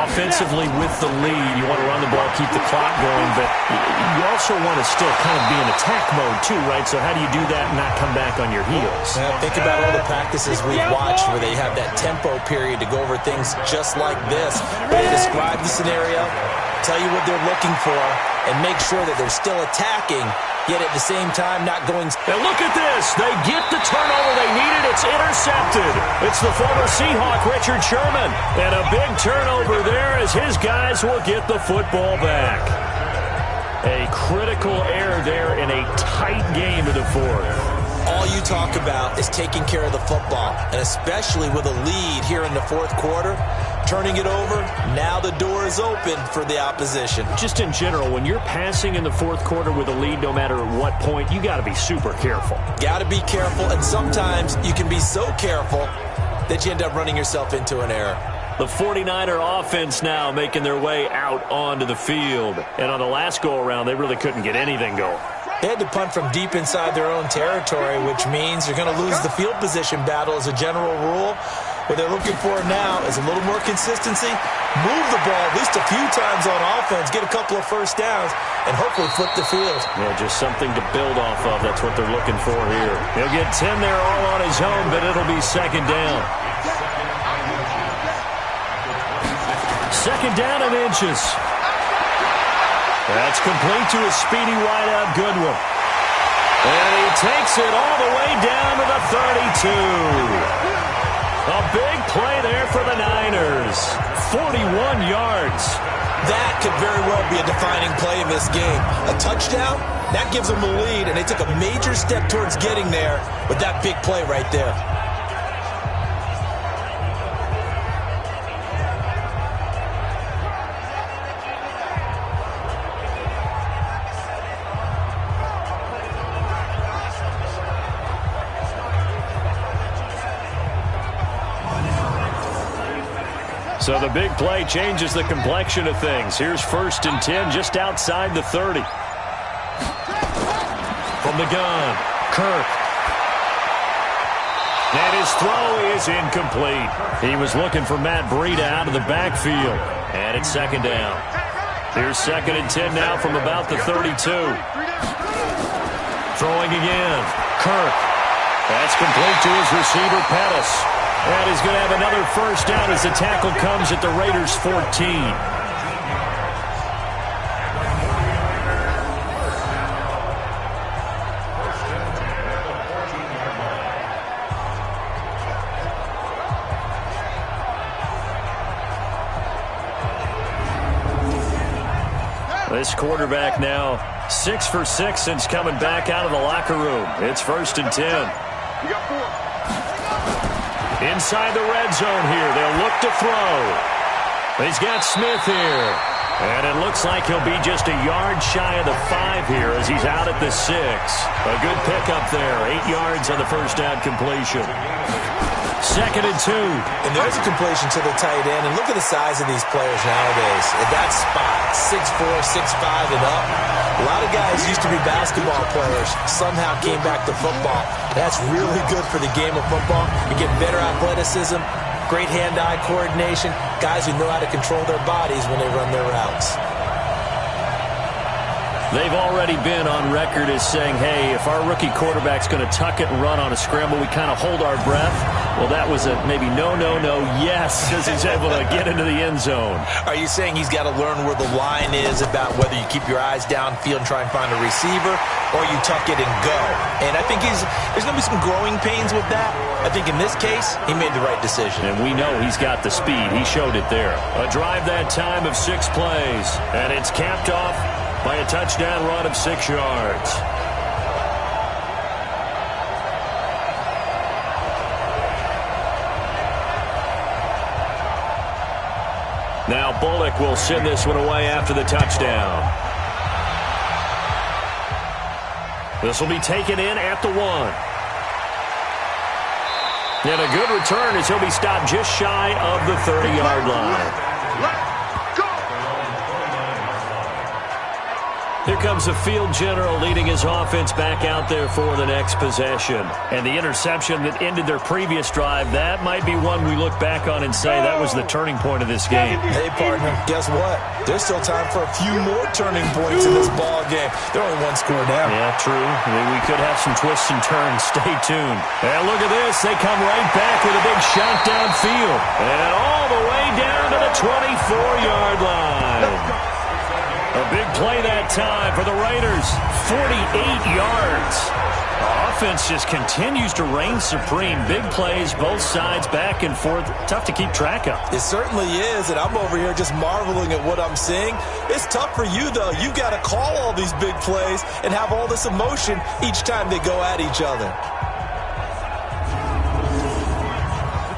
Offensively with the lead, you want to run the ball, keep the clock going, but you also want to still kind of be in attack mode too, right? So how do you do that and not come back on your heels? Think about all the practices we've watched where they have that tempo period to go over things just like this. They describe the scenario, tell you what they're looking for, and make sure that they're still attacking, yet at the same time not going. And look at this. They get the turnover they needed. It's intercepted. It's the former Seahawk, Richard Sherman. And a big turnover there as his guys will get the football back. A critical error there in a tight game in the 4th. All you talk about is taking care of the football, and especially with a lead here in the 4th quarter, turning it over, now the door is open for the opposition. Just in general, when you're passing in the 4th quarter with a lead, no matter what point, you got to be super careful. Got to be careful, and sometimes you can be so careful that you end up running yourself into an error. The 49er offense now making their way out onto the field. And on the last go-around, they really couldn't get anything going. They had to punt from deep inside their own territory, which means you're going to lose the field position battle as a general rule. What they're looking for now is a little more consistency, move the ball at least a few times on offense, get a couple of first downs, and hopefully flip the field. Yeah, just something to build off of. That's what they're looking for here. He'll get 10 there all on his own, but it'll be second down. Second down and inches. That's complete to a speedy wideout Goodwin. And he takes it all the way down to the 32. A big play there for the Niners. 41 yards. That could very well be a defining play in this game. A touchdown, that gives them the lead, and they took a major step towards getting there with that big play right there. So the big play changes the complexion of things. Here's 1st and 10 just outside the 30. From the gun, Kirk. And his throw is incomplete. He was looking for Matt Breida out of the backfield. And it's second down. Here's 2nd and 10 now from about the 32. Throwing again, Kirk. That's complete to his receiver, Pettis. And he's going to have another first down as the tackle comes at the Raiders' 14. This quarterback now 6 for 6 since coming back out of the locker room. It's 1st and 10. You got 4. Inside the red zone here. They'll look to throw. He's got Smith here. And it looks like he'll be just a yard shy of the 5 here as he's out at the 6. A good pickup there. 8 yards on the first down completion. 2nd and 2. And there's a completion to the tight end. And look at the size of these players nowadays. At that spot, 6'4", 6'5", and up. A lot of guys used to be basketball players, somehow came back to football. That's really good for the game of football. You get better athleticism, great hand-eye coordination, guys who know how to control their bodies when they run their routes. They've already been on record as saying, hey, if our rookie quarterback's going to tuck it and run on a scramble, we kind of hold our breath. Well, that was a maybe no, yes, as he's able to get into the end zone. Are you saying he's got to learn where the line is about whether you keep your eyes downfield and try and find a receiver, or you tuck it and go? And I think there's going to be some growing pains with that. I think in this case, he made the right decision. And we know he's got the speed. He showed it there. A drive that time of 6 plays, and it's capped off by a touchdown run of 6 yards. Now Bullock will send this one away after the touchdown. This will be taken in at the 1. And a good return as he'll be stopped just shy of the 30-yard line. Here comes the field general leading his offense back out there for the next possession. And the interception that ended their previous drive, that might be one we look back on and say that was the turning point of this game. Hey, partner, guess what? There's still time for a few more turning points in this ball game. They're only 1 score down. Yeah, true. I mean, we could have some twists and turns. Stay tuned. And look at this. They come right back with a big shot downfield. And all the way down to the 24-yard line. A big play that time for the Raiders. 48 yards. The offense just continues to reign supreme. Big plays, both sides, back and forth. Tough to keep track of. It certainly is, and I'm over here just marveling at what I'm seeing. It's tough for you, though. You've got to call all these big plays and have all this emotion each time they go at each other.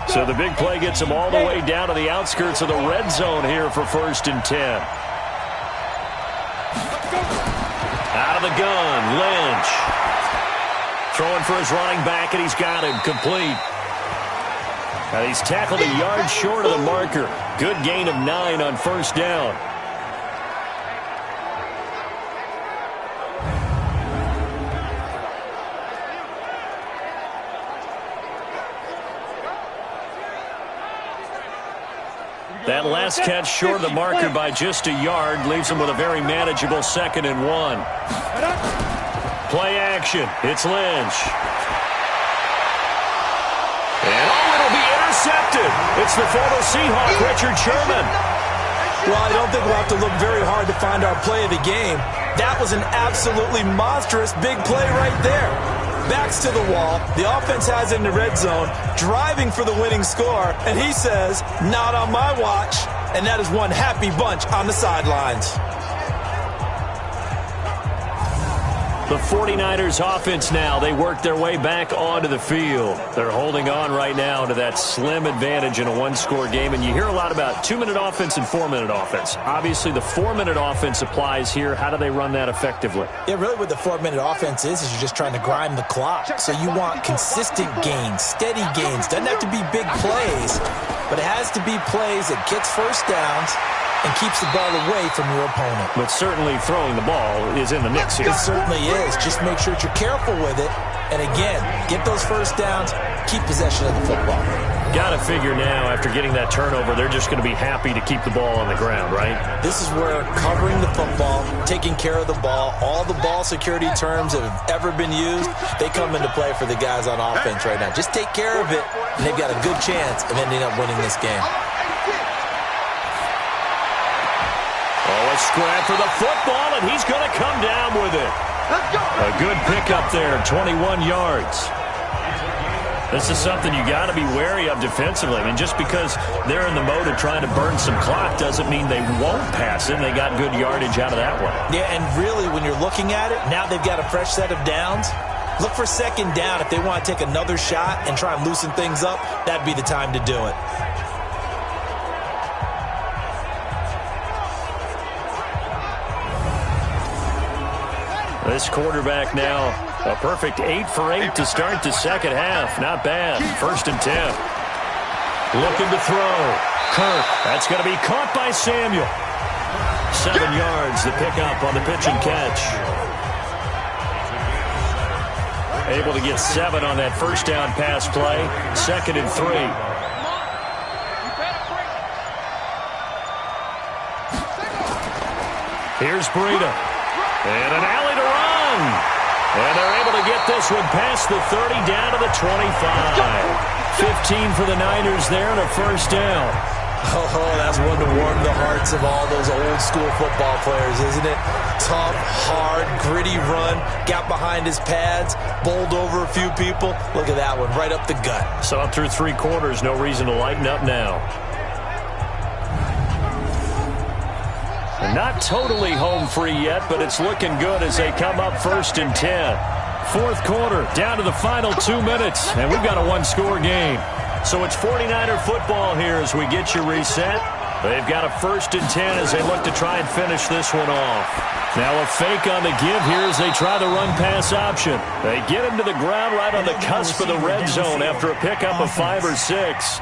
So the big play gets them all the way down to the outskirts of the red zone here for 1st and 10. Out of the gun, Lynch. Throwing for his running back, and he's got him complete. Now he's tackled a yard short of the marker. Good gain of 9 on 1st down. That last catch short of the marker by just a yard leaves them with a very manageable 2nd and 1. Play action. It's Lynch. And it'll be intercepted. It's the former Seahawk, Richard Sherman. Well, I don't think we'll have to look very hard to find our play of the game. That was an absolutely monstrous big play right there. Backs to the wall. The offense has it in the red zone, driving for the winning score, and he says, not on my watch. And that is one happy bunch on the sidelines. The 49ers offense now, they work their way back onto the field. They're holding on right now to that slim advantage in a one-score game. And you hear a lot about 2-minute offense and 4-minute offense. Obviously, the 4-minute offense applies here. How do they run that effectively? Yeah, really what the 4-minute offense is you're just trying to grind the clock. So you want consistent gains, steady gains. Doesn't have to be big plays, but it has to be plays that gets first downs and keeps the ball away from your opponent. But certainly throwing the ball is in the mix here. It certainly is. Just make sure that you're careful with it. And again, get those first downs, keep possession of the football. Got to figure now, after getting that turnover, they're just going to be happy to keep the ball on the ground, right? This is where covering the football, taking care of the ball, all the ball security terms that have ever been used, they come into play for the guys on offense right now. Just take care of it, and they've got a good chance of ending up winning this game. Oh, a scrap for the football, and he's going to come down with it. A good pickup there, 21 yards. This is something you got to be wary of defensively. I mean, just because they're in the mode of trying to burn some clock doesn't mean they won't pass it. They got good yardage out of that one. Yeah, and really, when you're looking at it, now they've got a fresh set of downs. Look for 2nd down. If they want to take another shot and try and loosen things up, that'd be the time to do it. This quarterback now, a perfect 8 for 8 to start the second half. Not bad. 1st and 10. Looking to throw. Kirk. That's going to be caught by Samuel. 7 yards, the pickup on the pitch and catch. Able to get 7 on that first down pass play. 2nd and 3. Here's Breida. And an alley to run. And they're able to get this one past the 30 down to the 25. 15 for the Niners there and a first down. Oh, that's one to warm the hearts of all those old school football players, isn't it? Tough, hard, gritty run. Got behind his pads, bowled over a few people. Look at that one, right up the gut. Saw through 3 quarters, no reason to lighten up now. Not totally home free yet, but it's looking good as they come up 1st and 10. 4th quarter, down to the final 2 minutes, and we've got a one-score game. So it's 49er football here as we get you reset. They've got a 1st and 10 as they look to try and finish this one off. Now a fake on the give here as they try the run-pass option. They get him to the ground right on the cusp of the red zone after a pickup of 5 or 6.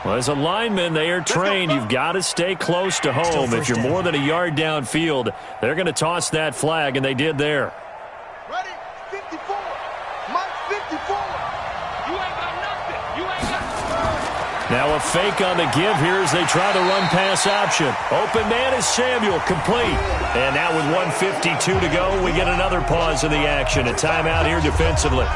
Well, as a lineman, they are trained. You've got to stay close to home. If you're more than a yard downfield, they're going to toss that flag, and they did there. Ready? 54. Mike 54. You ain't got nothing. You ain't got nothing. Now a fake on the give here as they try the run-pass option. Open man is Samuel, complete. And now with 1:52 to go, we get another pause in the action. A timeout here defensively.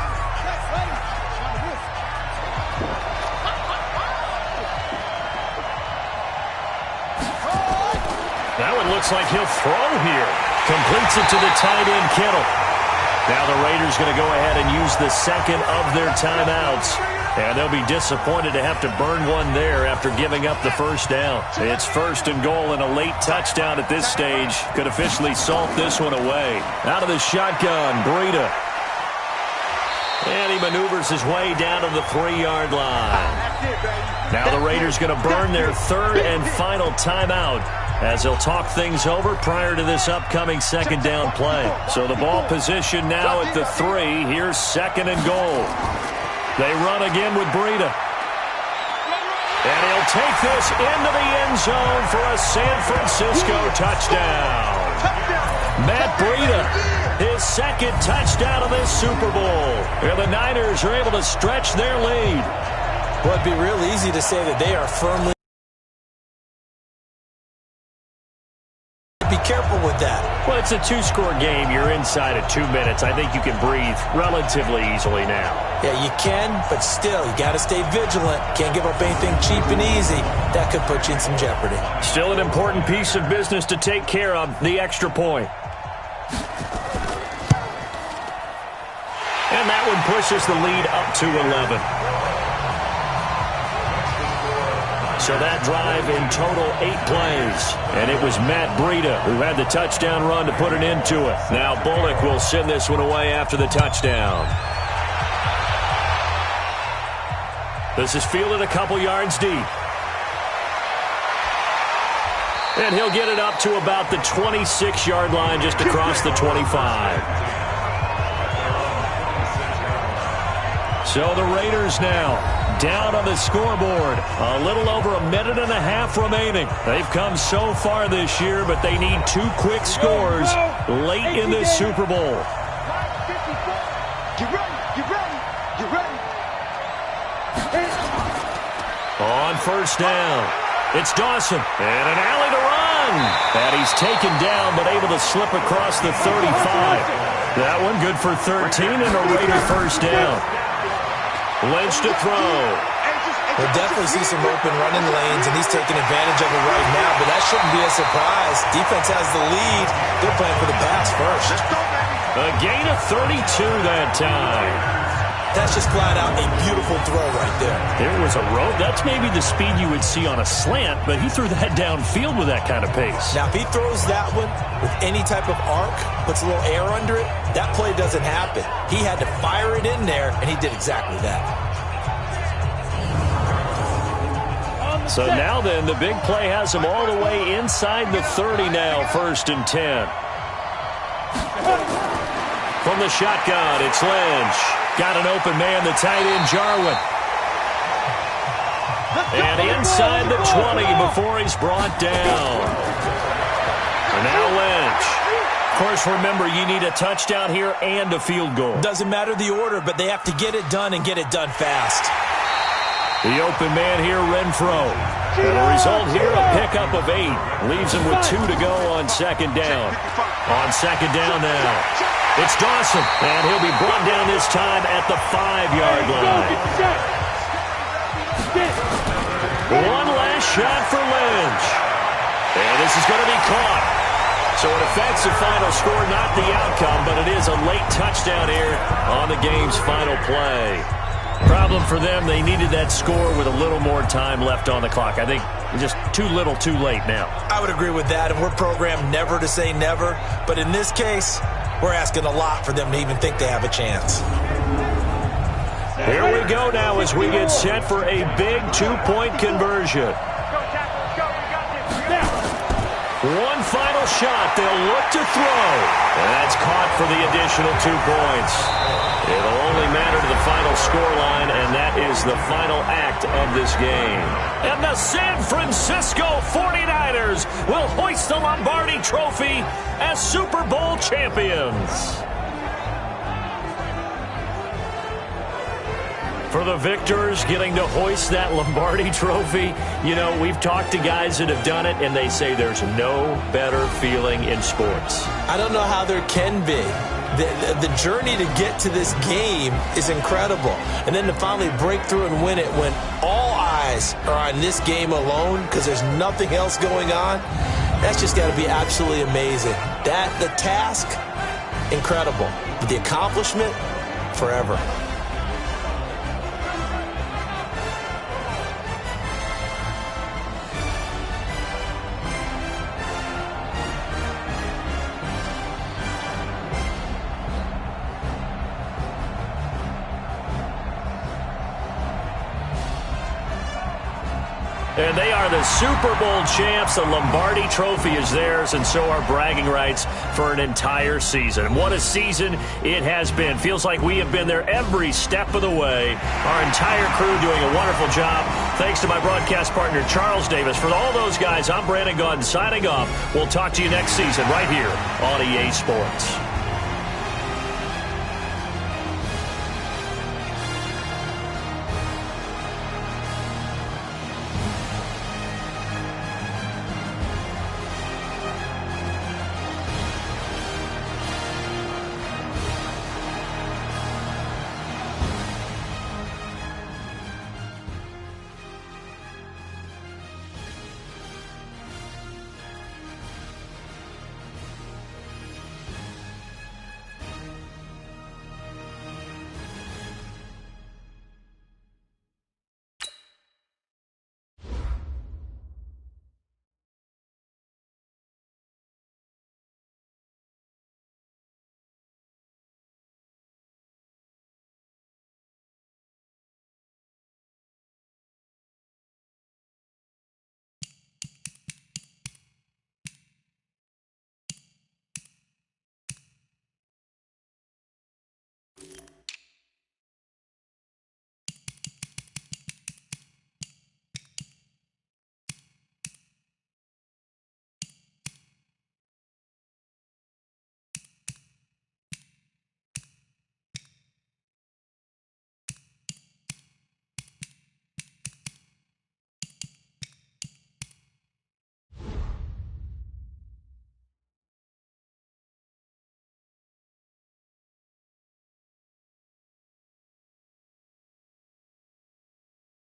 That one looks like he'll throw here. Completes it to the tight end, Kittle. Now the Raiders going to go ahead and use the 2nd of their timeouts. And they'll be disappointed to have to burn one there after giving up the first down. It's 1st and goal and a late touchdown at this stage. Could officially salt this one away. Out of the shotgun, Breida. And he maneuvers his way down to the 3-yard line. Now the Raiders going to burn their 3rd and final timeout as they'll talk things over prior to this upcoming 2nd down play. So the ball position now at the 3. Here's 2nd and goal. They run again with Breida. And he'll take this into the end zone for a San Francisco touchdown. Matt Breida, his 2nd touchdown of this Super Bowl. And the Niners are able to stretch their lead. Well, it'd be real easy to say that they are firmly. Be careful with that. Well, it's a 2-score game. You're inside of 2 minutes. I think you can breathe relatively easily now. Yeah, you can, but still, you got to stay vigilant. Can't give up anything cheap and easy. That could put you in some jeopardy. Still an important piece of business to take care of, the extra point. And that one pushes the lead up to 11. So that drive in total 8 plays. And it was Matt Breida who had the touchdown run to put an end to it. Now Bullock will send this one away after the touchdown. This is fielded a couple yards deep. And he'll get it up to about the 26-yard line just across the 25. So the Raiders now down on the scoreboard. A little over a minute and a half remaining. They've come so far this year, but they need 2 quick scores late in this Super Bowl. Get ready. On first down, it's Dawson. And an alley to run. And he's taken down, but able to slip across the 35. That one good for 13 and a Raider first down. Lynch to throw. We'll definitely see some open running lanes, and he's taking advantage of it right now, but that shouldn't be a surprise. Defense has the lead. They're playing for the pass first. A gain of 32 that time. That's just flat out a beautiful throw right there. There was a rope. That's maybe the speed you would see on a slant, but he threw that downfield with that kind of pace. Now, if he throws that one with any type of arc, puts a little air under it, that play doesn't happen. He had to fire it in there, and he did exactly that. So now then, the big play has him all the way inside the 30 now, 1st and 10. From the shotgun, it's Lynch. Got an open man, the tight end, Jarwin. And inside the 20 before he's brought down. And now Lynch. Of course, remember, you need a touchdown here and a field goal. Doesn't matter the order, but they have to get it done and get it done fast. The open man here, Renfro. And a result here, a pickup of 8. Leaves him with 2 to go on 2nd down. On 2nd down now, it's Dawson. And he'll be brought down this time at the 5-yard line. One last shot for Lynch. And this is going to be caught. So it affects the final score, not the outcome, but it is a late touchdown here on the game's final play. Problem for them, they needed that score with a little more time left on the clock. I think just too little, too late now. I would agree with that, and we're programmed never to say never. But in this case, we're asking a lot for them to even think they have a chance. Here we go now as we get set for a big 2-point conversion. One final shot. They'll look to throw. And that's caught for the additional 2 points. It'll only matter to the final scoreline, and that is the final act of this game. And the San Francisco 49ers will hoist the Lombardi Trophy as Super Bowl champions. For the victors getting to hoist that Lombardi Trophy, you know, we've talked to guys that have done it, and they say there's no better feeling in sports. I don't know how there can be. The journey to get to this game is incredible. And then to finally break through and win it when all eyes are on this game alone because there's nothing else going on, that's just got to be absolutely amazing. The task, incredible. But the accomplishment, forever. And they are the Super Bowl champs. The Lombardi Trophy is theirs, and so are bragging rights for an entire season. And what a season it has been. Feels like we have been there every step of the way. Our entire crew doing a wonderful job. Thanks to my broadcast partner, Charles Davis. For all those guys, I'm Brandon Gaudin signing off. We'll talk to you next season right here on EA Sports.